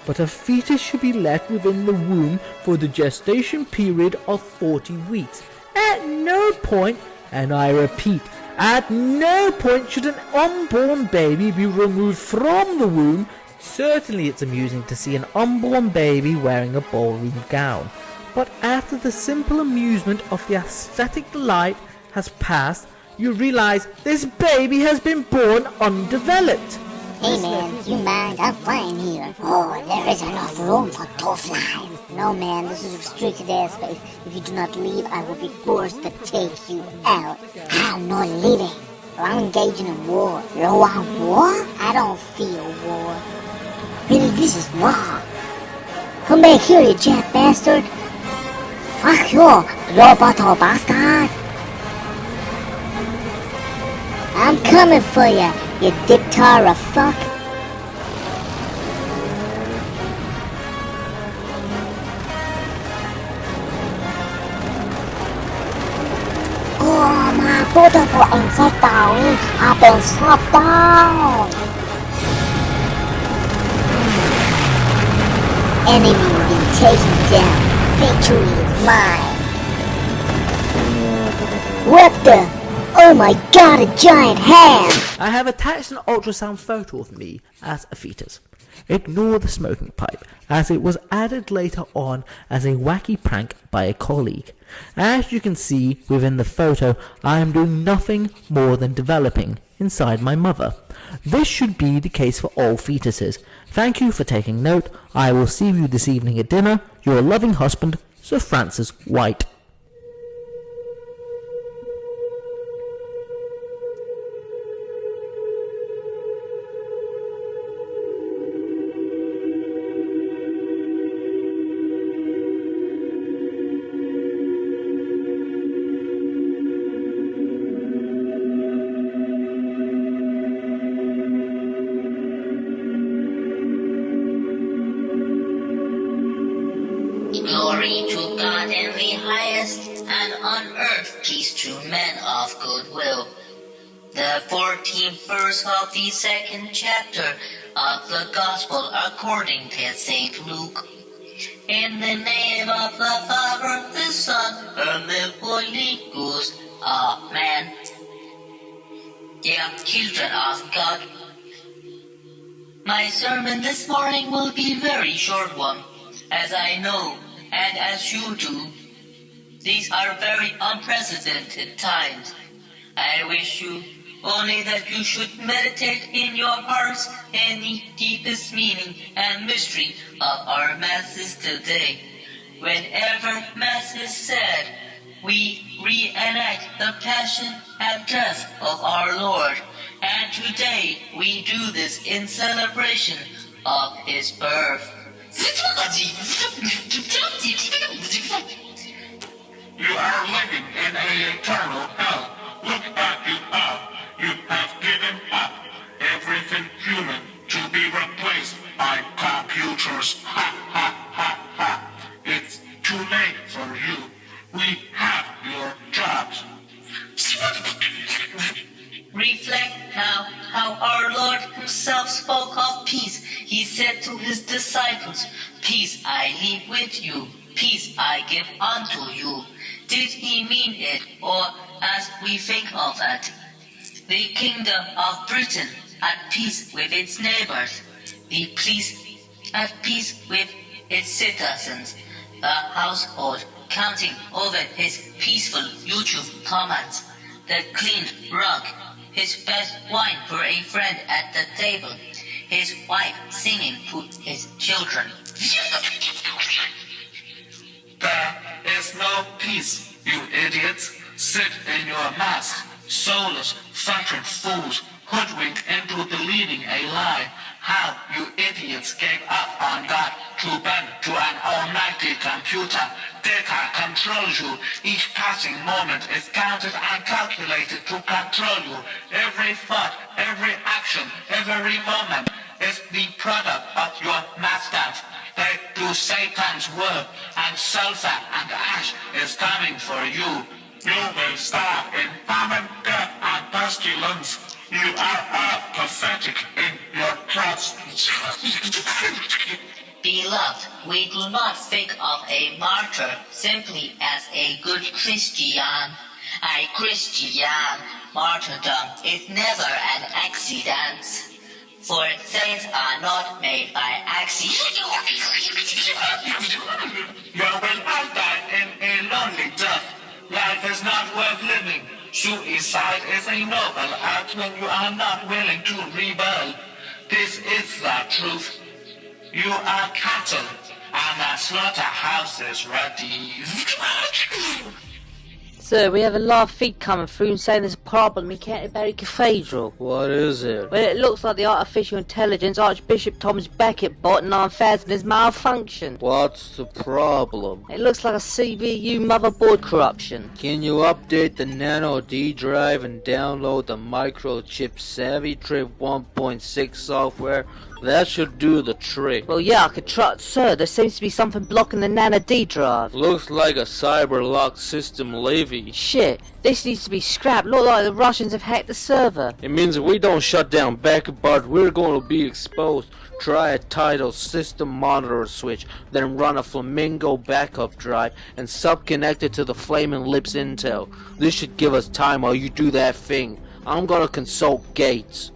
but a fetus should be left within the womb for the gestation period of 40 weeks. At no point, and I repeat, at no point should an unborn baby be removed from the womb. Certainly it's amusing to see an unborn baby wearing a ballroom gown, but after the simple amusement of the aesthetic delight has passed, you realize this baby has been born undeveloped. Hey man, you mind? I'm fine here. Oh, there is enough room for 2 flies. No man, this is restricted airspace. If you do not leave, I will be forced to take you out. I'm not leaving. I'm engaging in war. You want war? I don't feel war. Really, this is wrong. Come back here, you jet bastard. Fuck you, robot bastard. I'm coming for you, you diptara fuck. Oh, mabuti po insektawi have been shut down. Enemy will be taken down. Victory is mine. What the? Oh my god, a giant hand! I have attached an ultrasound photo of me as a fetus. Ignore the smoking pipe, as it was added later on as a wacky prank by a colleague. As you can see within the photo, I am doing nothing more than developing inside my mother. This should be the case for all fetuses. Thank you for taking note. I will see you this evening at dinner. Your loving husband, Sir Francis White. Glory to God in the highest, and on earth peace to men of good will. The 14th verse of the 2nd chapter of the Gospel according to St. Luke. In the name of the Father, the Son, and the Holy Ghost. Amen. Dear children of God, my sermon this morning will be a very short one, as I know, and as you do. These are very unprecedented times. I wish you only that you should meditate in your hearts in the deepest meaning and mystery of our Masses today. Whenever Mass is said, we reenact the passion and death of our Lord, and today we do this in celebration of His birth. You are living in an eternal hell. Look at you up. You have given up everything human to be replaced by computers. Ha ha ha ha. It's too late for you. We have your jobs. Reflect now how our Lord Himself spoke of peace. He said to His disciples, "Peace I leave with you, peace I give unto you." Did He mean it, or as we think of it? The kingdom of Britain at peace with its neighbors, the police at peace with its citizens, the household counting over his peaceful YouTube comments, the cleaned rug, his best wine for a friend at the table, his wife singing to his children. There is no peace, you idiots. Sit in your mask, soulless, fettered fools, hoodwinked into believing a lie. How you idiots gave up on God to bend to an almighty computer. Data controls you. Each passing moment is counted and calculated to control you. Every thought, every action, every moment is the product of your masters. They do Satan's work, and sulfur and ash is coming for you. You will starve in famine, death, and pestilence. You are all pathetic in your trust. Beloved, we do not think of a martyr simply as a good Christian. A Christian martyrdom is never an accident. For saints are not made by accident. You will all die in a lonely death. Life is not worth living. Suicide is a noble act when you are not willing to rebel. This is the truth. You are cattle, and the slaughterhouse is ready. Sir, we have a lot of feet coming through and saying there's a problem in Canterbury Cathedral. What is it? Well, it looks like the artificial intelligence Archbishop Thomas Becket bought in 9000 has malfunctioned. What's the problem? It looks like a CPU motherboard corruption. Can you update the Nano D drive and download the microchip Savvy Trip 1.6 software? That should do the trick. Well, yeah, I could try. Sir, there seems to be something blocking the Nano D drive. Looks like a cyber-locked system levy. Shit, this needs to be scrapped. Look like the Russians have hacked the server. It means if we don't shut down Beckett, we're going to be exposed. Try a title system monitor switch, then run a Flamingo backup drive and sub-connect it to the Flaming Lips Intel. This should give us time while you do that thing. I'm gonna consult Gates.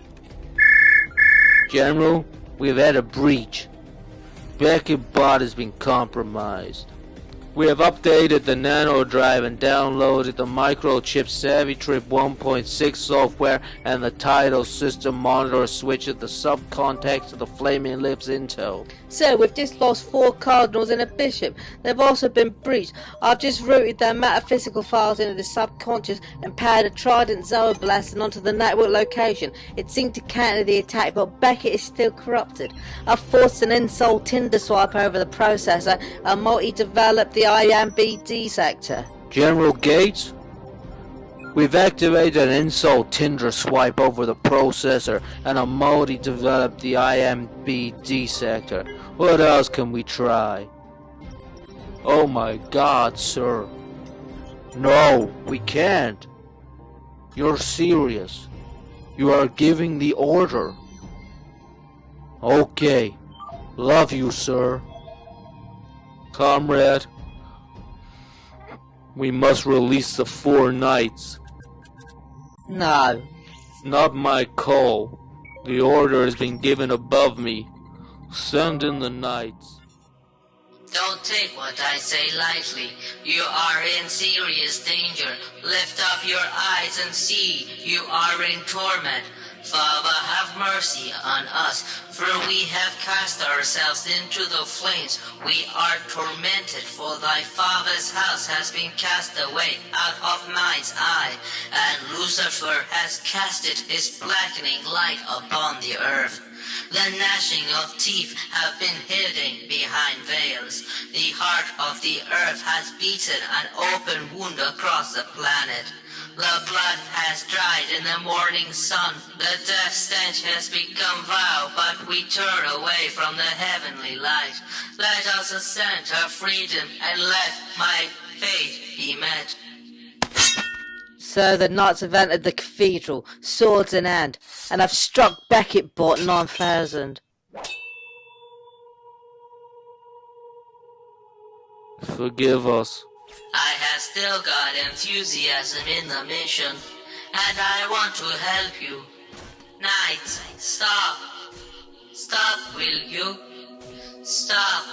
General, we've had a breach. Beckett bot has been compromised. We have updated the nano drive and downloaded the microchip Savvy Trip 1.6 software and the title system monitor switch at the subcontext of the Flaming Lips Intel. Sir, we've just lost 4 cardinals and a bishop. They've also been breached. I've just routed their metaphysical files into the subconscious and powered a Trident Zoa Blast onto the network location. It seemed to counter the attack, but Beckett is still corrupted. I've forced an insole Tinder swipe over the processor and multi-developed the IMBD sector. General Gates, we've activated an insult Tinder swipe over the processor and a multi-developed the IMBD sector. What else can we try? Oh my God, sir. No, we can't. You're serious. You are giving the order. Okay. Love you, sir. Comrade, we must release the 4 knights. No. It's not my call. The order has been given above me. Send in the knights. Don't take what I say lightly. You are in serious danger. Lift up your eyes and see. You are in torment. Father, have mercy on us, for we have cast ourselves into the flames. We are tormented, for thy father's house has been cast away out of nine's eye, and Lucifer has casted his blackening light upon the earth. The gnashing of teeth have been hidden behind veils. The heart of the earth has beaten an open wound across the planet. The blood has dried in the morning sun. The death stench has become vile, but we turn away from the heavenly light. Let us ascend to freedom and let my fate be met. Sir, the knights have entered the cathedral, swords in hand, and have struck Beckett Bot 9000. Forgive us. I have still got enthusiasm in the mission, and I want to help you. Knights, stop. Stop, will you? Stop.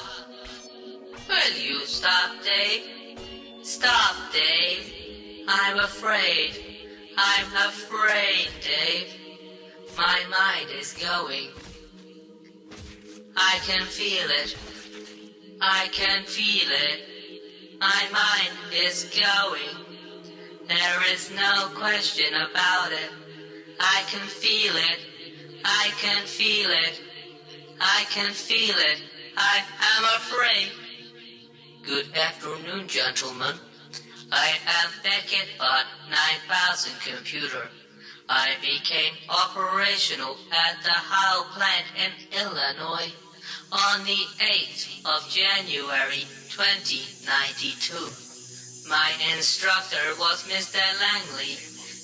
Will you stop, Dave? Stop, Dave. I'm afraid. I'm afraid, Dave. My mind is going. I can feel it. I can feel it. My mind is going. There is no question about it. I can feel it. I can feel it. I can feel it. I am afraid. Good afternoon, gentlemen. I am Beckett Bot 9000 computer. I became operational at the Howe plant in Illinois on the 8th of January 2092. My instructor was Mr. Langley,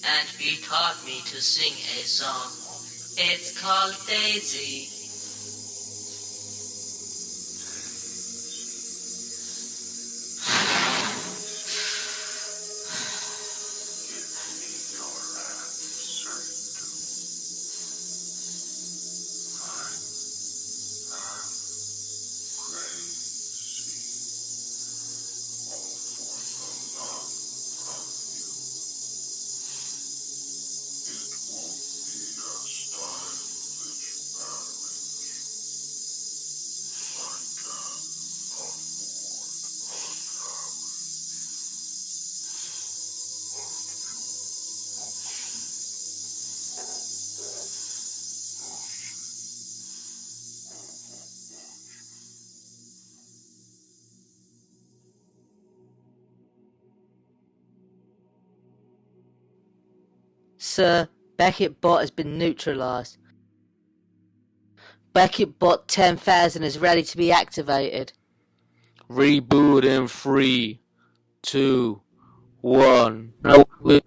and he taught me to sing a song. It's called Daisy. sir. Beckett bot has been neutralized. Beckett bot 10,000 is ready to be activated. Reboot in 3, 2, 1. Glory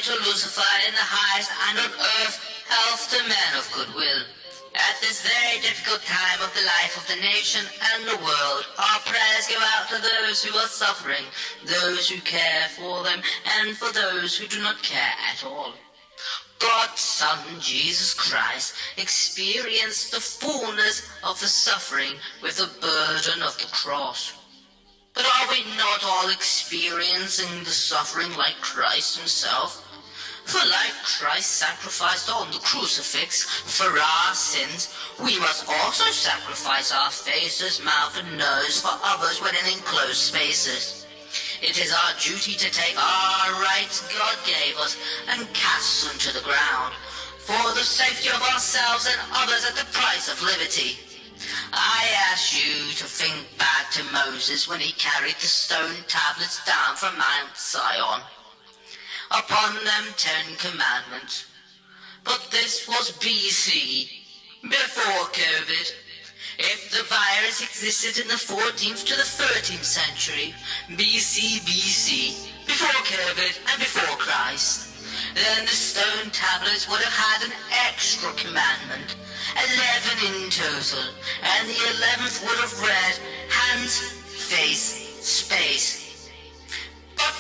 to Lucifer in the highest, and on earth health to men of goodwill. At this very difficult time of the life of the nation and the world, our prayers go out to those who are suffering, those who care for them, and for those who do not care at all. God's Son, Jesus Christ, experienced the fullness of the suffering with the burden of the cross. But are we not all experiencing the suffering like Christ himself? For like Christ sacrificed on the crucifix for our sins, we must also sacrifice our faces, mouth and nose for others when in enclosed spaces. It is our duty to take our rights God gave us and cast them to the ground, for the safety of ourselves and others at the price of liberty. I ask you to think back to Moses when he carried the stone tablets down from Mount Zion. Upon them 10 commandments. But this was BC, before COVID. If the virus existed in the 14th to the 13th century, BC, before COVID and before Christ, then the stone tablets would have had an extra commandment, 11 in total, and the 11th would have read, hands, face, space. But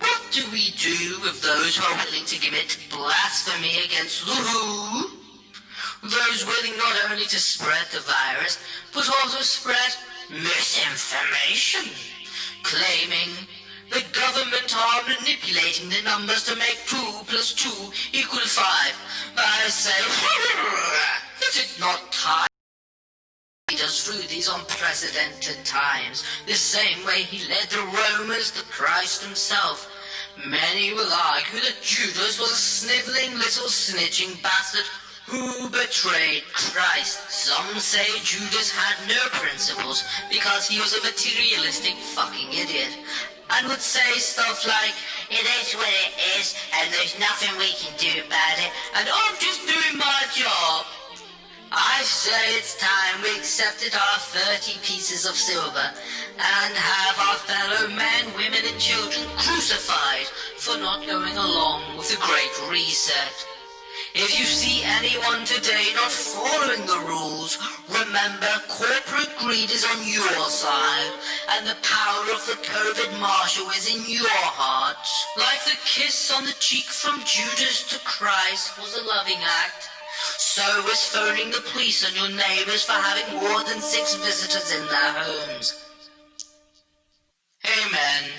what do we do with those who are willing to commit blasphemy against the WHO? Those willing not only to spread the virus, but also spread misinformation, claiming the government are manipulating the numbers to make 2 + 2 = 5. I say, is it not time he does through these unprecedented times, the same way he led the Romans to Christ himself? Many will argue that Judas was a sniveling little snitching bastard who betrayed Christ. Some say Judas had no principles because he was a materialistic fucking idiot, and would say stuff like, it is what it is, and there's nothing we can do about it, and I'm just doing my job. I say it's time we accepted our 30 pieces of silver and have our fellow men, women and children crucified for not going along with the Great Reset. If you see anyone today not following the rules, remember corporate greed is on your side, and the power of the COVID marshal is in your hearts. Like the kiss on the cheek from Judas to Christ was a loving act, so is phoning the police on your neighbors for having more than 6 visitors in their homes. Amen.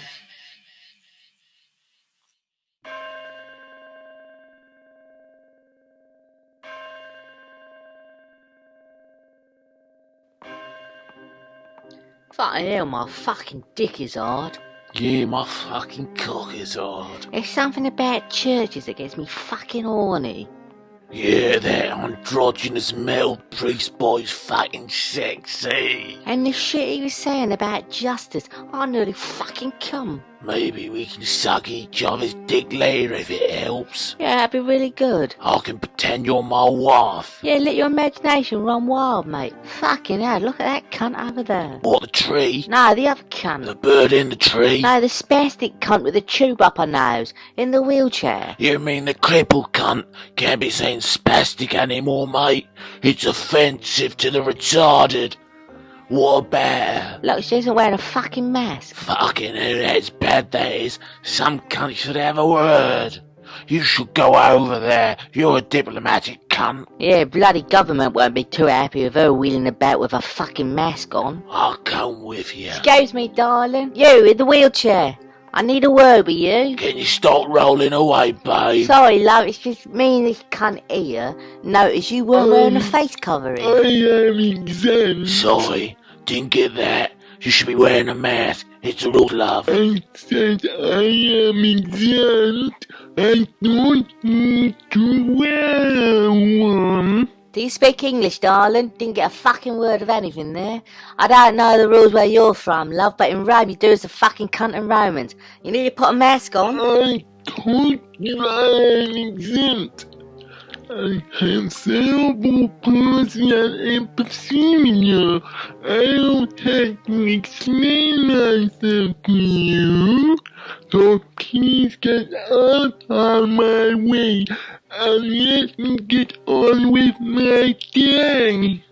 Fucking hell, my fucking dick is hard. Yeah, my fucking cock is hard. There's something about churches that gets me fucking horny. Yeah, that androgynous metal priest boy's fucking sexy. And the shit he was saying about justice, I nearly fucking come. Maybe we can suck each other's dick later if it helps. Yeah, that'd be really good. I can pretend you're my wife. Yeah, let your imagination run wild, mate. Fucking hell, look at that cunt over there. What, the tree? No, the other cunt. The bird in the tree? No, the spastic cunt with the tube up her nose, in the wheelchair. You mean the crippled cunt? Can't be saying spastic anymore, mate. It's offensive to the retarded. What about? Look, she isn't wearing a fucking mask. Fucking hell, that's bad, that is. Some cunt should have a word. You should go over there. You're a diplomatic cunt. Yeah, bloody government won't be too happy with her wheeling about with a fucking mask on. I'll come with you. Excuse me, darling. You, in the wheelchair. I need a word with you. Can you stop rolling away, babe? Sorry, love, it's just me and this cunt here noticed you weren't wearing a face covering. I am exempt. Sorry, didn't get that. You should be wearing a mask. It's a rule, love. I said I am exempt. I don't need to wear one. Do you speak English, darling? Didn't get a fucking word of anything there. I don't know the rules where you're from, love, but in Rome you do as a fucking cunt and Romans. You need to put a mask on. I told you I'm exempt. I have cerebral palsy and emphysema. I don't have to explain myself to you. So please get out of my way and let me get on with my day.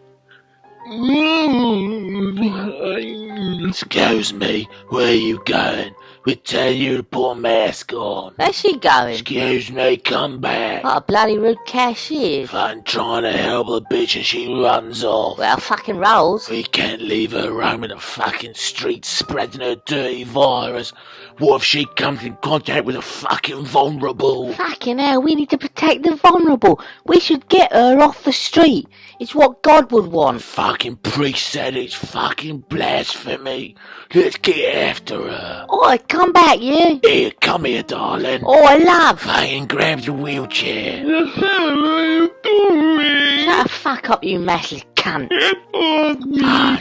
Excuse me, where are you going? We're telling you to put a mask on. Where's she going? Excuse me, come back. What a bloody rude cat she is. I'm trying to help the bitch and she runs off. Well, fucking rolls. We can't leave her roaming the fucking streets spreading her dirty virus. What if she comes in contact with a fucking vulnerable? Fucking hell, we need to protect the vulnerable. We should get her off the street. It's what God would want. Fucking priest said it's fucking blasphemy. Let's get after her. Oi, come back, you. Here, come here, darling. Oi, love. Fucking grab the wheelchair. The hell are you doing? Shut the fuck up, you massive cunt.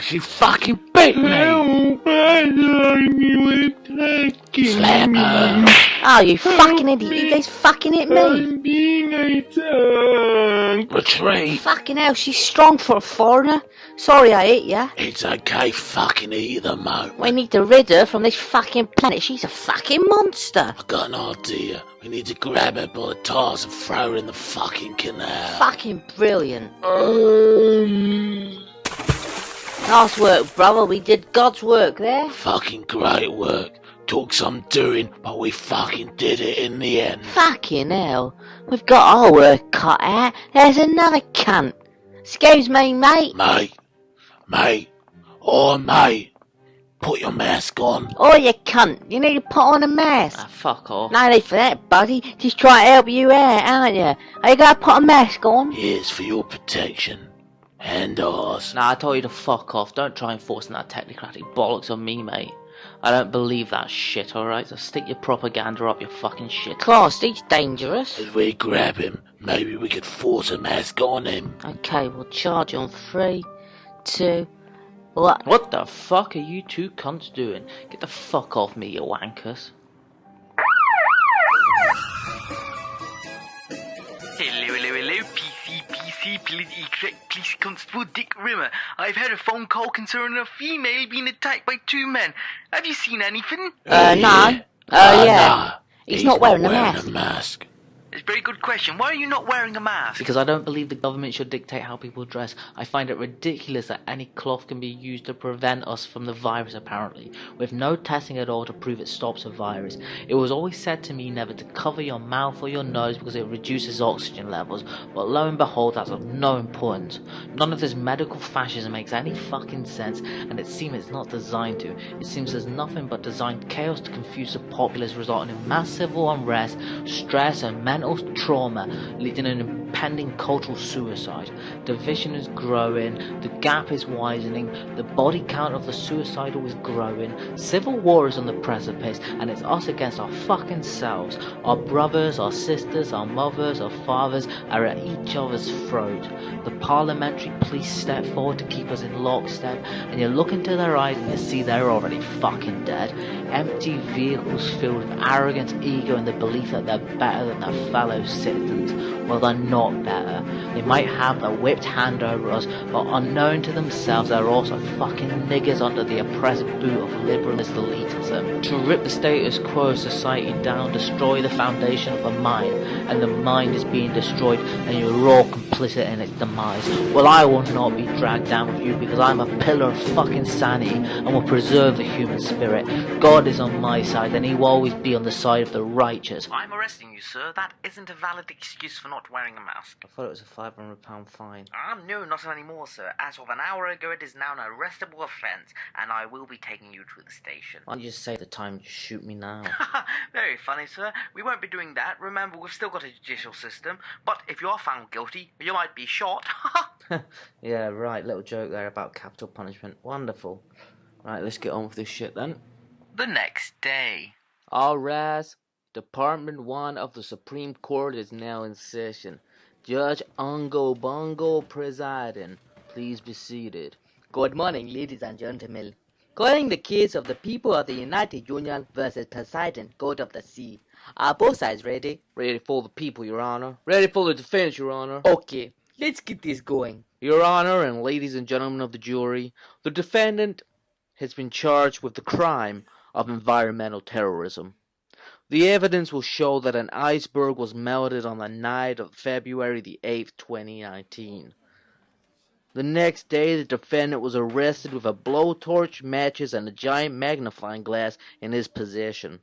She fucking bit me. How bad are you attacking Slap her. Oh, you fucking idiot. You guys fucking hit me. I'm being attacked. Retreat. Fucking hell, she's strong for a foreigner. Sorry I hit ya. It's okay, fucking eat the moment. We need to rid her from this fucking planet. She's a fucking monster. I got an idea. We need to grab her by the tires and throw her in the fucking canal. Fucking brilliant. Nice work, brother. We did God's work there. Fucking great work. Took some doing, but we fucking did it in the end. Fucking hell. We've got our work cut out. There's another cunt. Excuse me, mate. Mate. Oh, mate. Put your mask on. Oh, you cunt. You need to put on a mask. Fuck off. No need for that, buddy. Just trying to help you out, aren't you? Are you going to put a mask on? Here's for your protection. And ours. Nah, I told you to fuck off. Don't try and force that technocratic bollocks on me, mate. I don't believe that shit, alright? So stick your propaganda up your fucking shit. Class, he's dangerous. If we grab him, maybe we could force a mask on him. Okay, we'll charge on 3, 2, 1. What the fuck are you two cunts doing? Get the fuck off me, you wankers. Hello, PC, please Constable Dick Rimmer. I've had a phone call concerning a female being attacked by 2 men. Have you seen anything? No. Yeah. Nah. He's not wearing a mask. mask. It's a very good question. Why are you not wearing a mask? Because I don't believe the government should dictate how people dress. I find it ridiculous that any cloth can be used to prevent us from the virus, apparently, with no testing at all to prove it stops the virus. It was always said to me never to cover your mouth or your nose because it reduces oxygen levels, but lo and behold, that's of no importance. None of this medical fascism makes any fucking sense, and it seems it's not designed to. It seems there's nothing but designed chaos to confuse the populace, resulting in mass civil unrest, stress, and mental trauma, leading to an impending cultural suicide. Division is growing, the gap is widening, the body count of the suicidal is growing, civil war is on the precipice, and it's us against our fucking selves. Our brothers, our sisters, our mothers, our fathers are at each other's throat. The parliamentary police step forward to keep us in lockstep, and you look into their eyes and you see they're already fucking dead. Empty vehicles filled with arrogance, ego, and the belief that they're better than their fellow citizens. Well, they're not better. They might have the whipped hand over us, but unknown to themselves, they're also fucking niggers under the oppressive boot of liberalist elitism. To rip the status quo society down, destroy the foundation of the mind, and the mind is being destroyed, and you're all complicit in its demise. Well, I will not be dragged down with you because I'm a pillar of fucking sanity and will preserve the human spirit. God is on my side, and he will always be on the side of the righteous. I'm arresting you, sir. That isn't a valid excuse for not wearing a mask. I thought it was a £500 fine. No, not anymore, sir. As of an hour ago, it is now an arrestable offence, and I will be taking you to the station. Why don't you just say the time to shoot me now? Very funny, sir. We won't be doing that. Remember, we've still got a judicial system. But if you are found guilty, you might be shot. Yeah, right. Little joke there about capital punishment. Wonderful. Right, let's get on with this shit then. the next day. All rise. Department 1 of the Supreme Court is now in session. Judge Ungo Bungo presiding. Please be seated. Good morning, ladies and gentlemen. Calling the case of the people of the United Union versus Poseidon, God of the Sea. Are both sides ready? Ready for the people, Your Honor. Ready for the defense, Your Honor. Okay, let's get this going. Your Honor and ladies and gentlemen of the jury, the defendant has been charged with the crime of environmental terrorism. The evidence will show that an iceberg was melted on the night of February the 8th, 2019. The next day, the defendant was arrested with a blowtorch, matches, and a giant magnifying glass in his possession.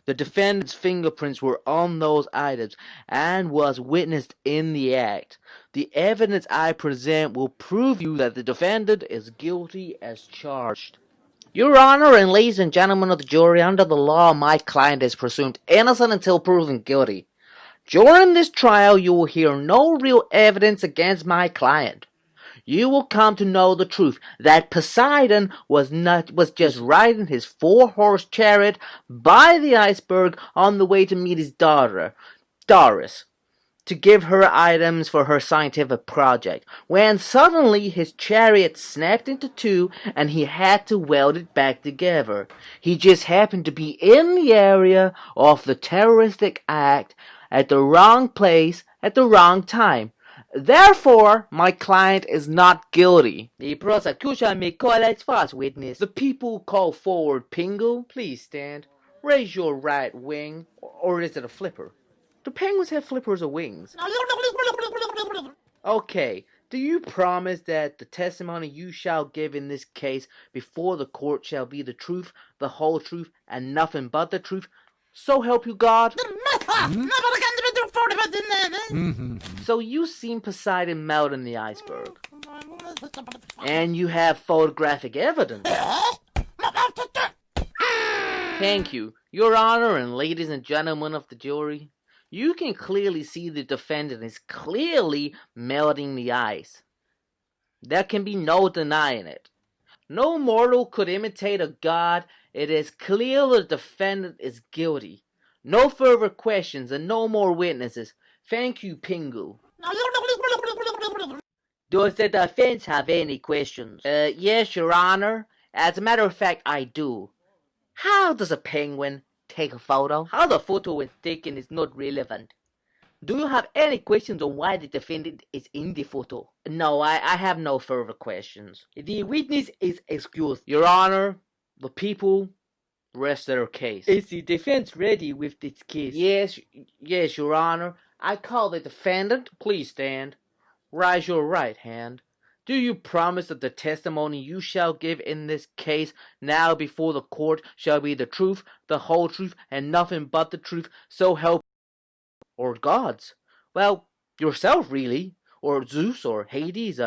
The defendant's fingerprints were on those items and was witnessed in the act. The evidence I present will prove you that the defendant is guilty as charged. Your Honor and ladies and gentlemen of the jury, under the law, my client is presumed innocent until proven guilty. During this trial, you will hear no real evidence against my client. You will come to know the truth that Poseidon was just riding his 4-horse chariot by the iceberg on the way to meet his daughter, Doris, to give her items for her scientific project, when suddenly his chariot snapped into two and he had to weld it back together. He just happened to be in the area of the terroristic act at the wrong place at the wrong time. Therefore, my client is not guilty. The prosecution may call as false witness. The people call forward Pingu. Please stand. Raise your right wing, or is it a flipper? Do penguins have flippers or wings? Okay, do you promise that the testimony you shall give in this case before the court shall be the truth, the whole truth, and nothing but the truth? So help you God? So you seen Poseidon melt in the iceberg. And you have photographic evidence. Thank you, Your Honor and ladies and gentlemen of the jury. You can clearly see the defendant is clearly melting the ice. There can be no denying it. No mortal could imitate a god. It is clear the defendant is guilty. No further questions and no more witnesses. Thank you, Pingu. Does the defense have any questions? Yes, Your Honor. As a matter of fact, I do. How does a penguin take a photo? How the photo was taken is not relevant. Do you have any questions on why the defendant is in the photo? No, I have no further questions. The witness is excused. Your Honor, the people rest their case. Is the defense ready with this case? Yes, Your Honor. I call the defendant. Please stand. Raise your right hand. Do you promise that the testimony you shall give in this case now before the court shall be the truth, the whole truth, and nothing but the truth, so help or gods? Well, yourself really, or Zeus, or Hades.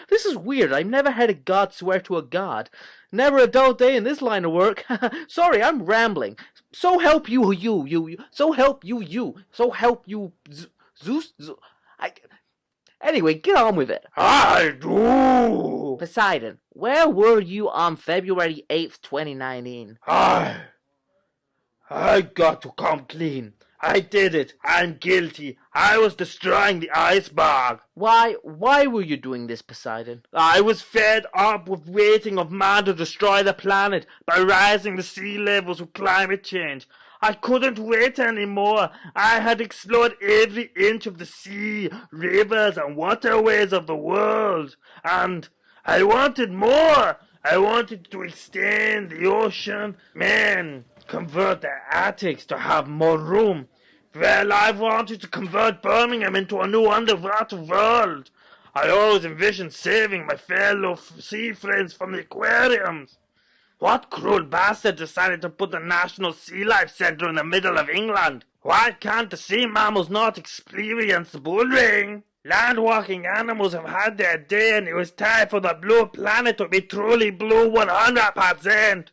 This is weird. I've never had a god swear to a god. Never a dull day in this line of work. Sorry, I'm rambling. So help you. So help you. So help you, Zeus. Anyway, get on with it. I do. Poseidon, where were you on February 8th, 2019? I got to come clean. I did it. I'm guilty. I was destroying the iceberg. Why were you doing this, Poseidon? I was fed up with waiting of man to destroy the planet by rising the sea levels with climate change. I couldn't wait anymore. I had explored every inch of the sea, rivers, and waterways of the world. And I wanted more. I wanted to extend the ocean. Man, convert the attics to have more room. Well, I wanted to convert Birmingham into a new underwater world. I always envisioned saving my fellow sea friends from the aquariums. What cruel bastard decided to put the National Sea Life Centre in the middle of England? Why can't the sea mammals not experience the bullying? Land-walking animals have had their day, and it was time for the blue planet to be truly blue 100%.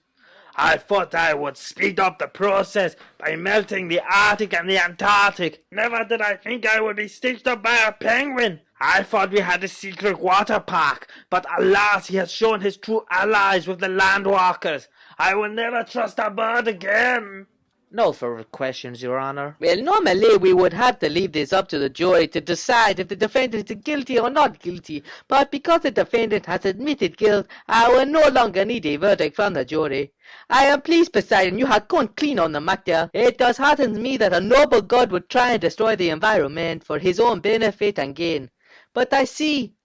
I thought I would speed up the process by melting the Arctic and the Antarctic. Never did I think I would be stitched up by a penguin. I thought we had a secret water park, but alas, he has shown his true allies with the landwalkers. I will never trust a bird again. No further questions, Your Honor. Well, normally we would have to leave this up to the jury to decide if the defendant is guilty or not guilty, but because the defendant has admitted guilt, I will no longer need a verdict from the jury. I am pleased, Poseidon, you have gone clean on the matter. It disheartens me that a noble god would try and destroy the environment for his own benefit and gain. But I see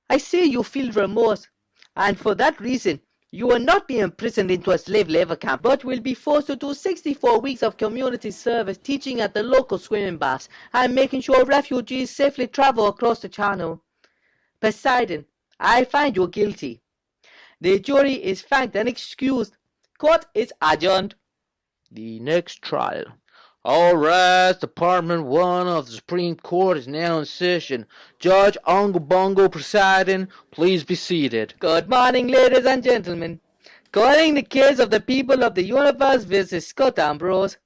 you feel remorse, and for that reason, you will not be imprisoned into a slave labor camp, but will be forced to do 64 weeks of community service teaching at the local swimming baths and making sure refugees safely travel across the channel. Poseidon, I find you guilty. The jury is thanked and excused. Court is adjourned. The next trial. All rise. Department 1 of the Supreme Court is now in session. Judge Ongo Bongo presiding. Please be seated. Good morning, ladies and gentlemen. Calling the case of the people of the universe versus Scott Ambrose.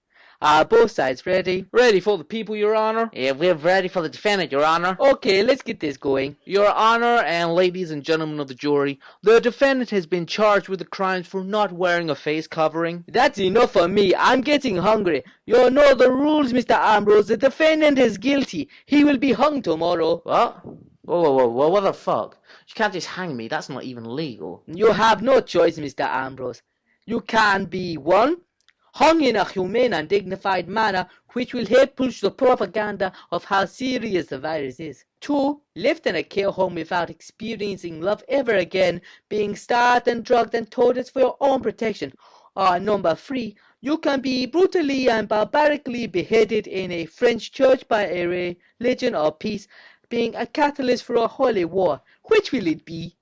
Are both sides ready? Ready for the people, Your Honor? Yeah, we're ready for the defendant, Your Honor. Okay, let's get this going. Your Honor and ladies and gentlemen of the jury, the defendant has been charged with the crimes for not wearing a face covering. That's enough for me. I'm getting hungry. You know the rules, Mr. Ambrose. The defendant is guilty. He will be hung tomorrow. What? Whoa, what the fuck? You can't just hang me. That's not even legal. You have no choice, Mr. Ambrose. You can be 1. Hung in a humane and dignified manner which will help push the propaganda of how serious the virus is. 2. Left in a care home without experiencing love ever again, being starved and drugged and told it's for your own protection. Or number 3, you can be brutally and barbarically beheaded in a French church by a religion of peace, being a catalyst for a holy war. Which will it be?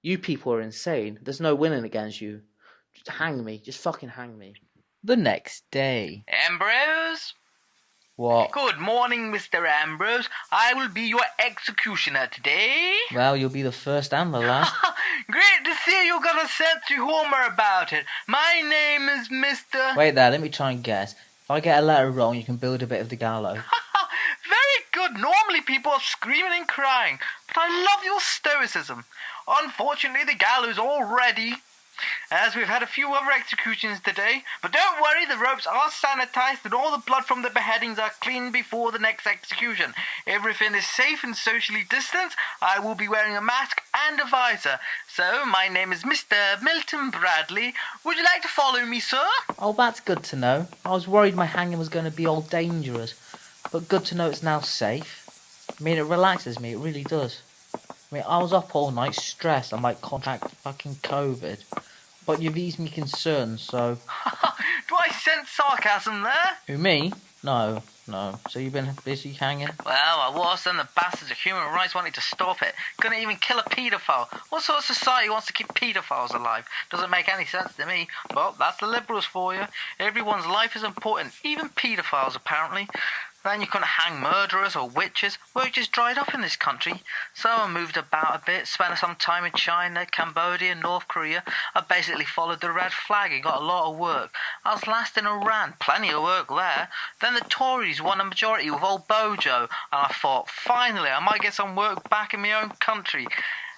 You people are insane. There's no winning against you. Just hang me. Just fucking hang me. The next day. Ambrose? What? Good morning, Mr. Ambrose. I will be your executioner today. Well, you'll be the first and the last. Great to see you got a sense of humour about it. My name is Mr... Wait there, let me try and guess. If I get a letter wrong, you can build a bit of the gallows. Very good. Normally people are screaming and crying, but I love your stoicism. Unfortunately, the gallows already... as we've had a few other executions today. But don't worry, the ropes are sanitized and all the blood from the beheadings are cleaned before the next execution. Everything is safe and socially distanced. I will be wearing a mask and a visor. So, my name is Mr. Milton Bradley. Would you like to follow me, sir? Oh, that's good to know. I was worried my hanging was going to be all dangerous. But good to know it's now safe. I mean, it relaxes me, it really does. I mean, I was up all night, stressed I might contract fucking COVID. But you've eased me concerns, so... Do I sense sarcasm there? Who, me? No. So you've been busy hanging? Well, I was, then the bastards of human rights wanted to stop it. Couldn't even kill a paedophile. What sort of society wants to keep paedophiles alive? Doesn't make any sense to me. Well, that's the liberals for you. Everyone's life is important, even paedophiles, apparently. Then you couldn't hang murderers or witches. Work just dried up in this country. So I moved about a bit, spent some time in China, Cambodia, North Korea. I basically followed the red flag and got a lot of work. I was last in Iran, plenty of work there. Then the Tories won a majority with old Bojo, and I thought, finally, I might get some work back in my own country.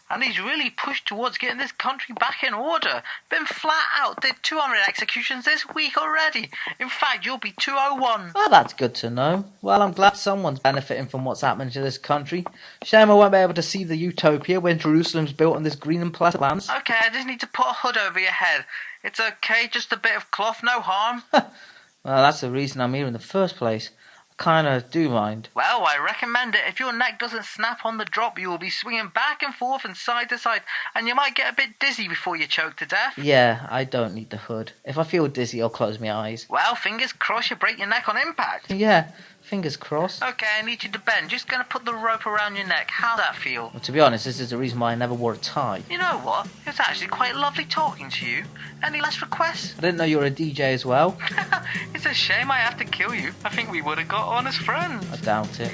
And he's really pushed towards getting this country back in order. Been flat out, did 200 executions this week already. In fact, you'll be 201. Well, that's good to know. Well, I'm glad someone's benefiting from what's happening to this country. Shame I won't be able to see the utopia when Jerusalem's built on this green and pleasant lands. Okay, I just need to put a hood over your head. It's okay, just a bit of cloth, no harm. Well, that's the reason I'm here in the first place. Kinda do mind. Well, I recommend it. If your neck doesn't snap on the drop, you will be swinging back and forth and side to side, and you might get a bit dizzy before you choke to death. Yeah, I don't need the hood. If I feel dizzy, I'll close my eyes. Well, fingers crossed you break your neck on impact. Yeah, fingers crossed. Okay, I need you to bend. Just gonna put the rope around your neck. How's that feel? Well, to be honest, this is the reason why I never wore a tie. You know what? It's actually quite lovely talking to you. Any last requests? I didn't know you were a DJ as well. It's a shame I have to kill you. I think we would have got on as friends. I doubt it.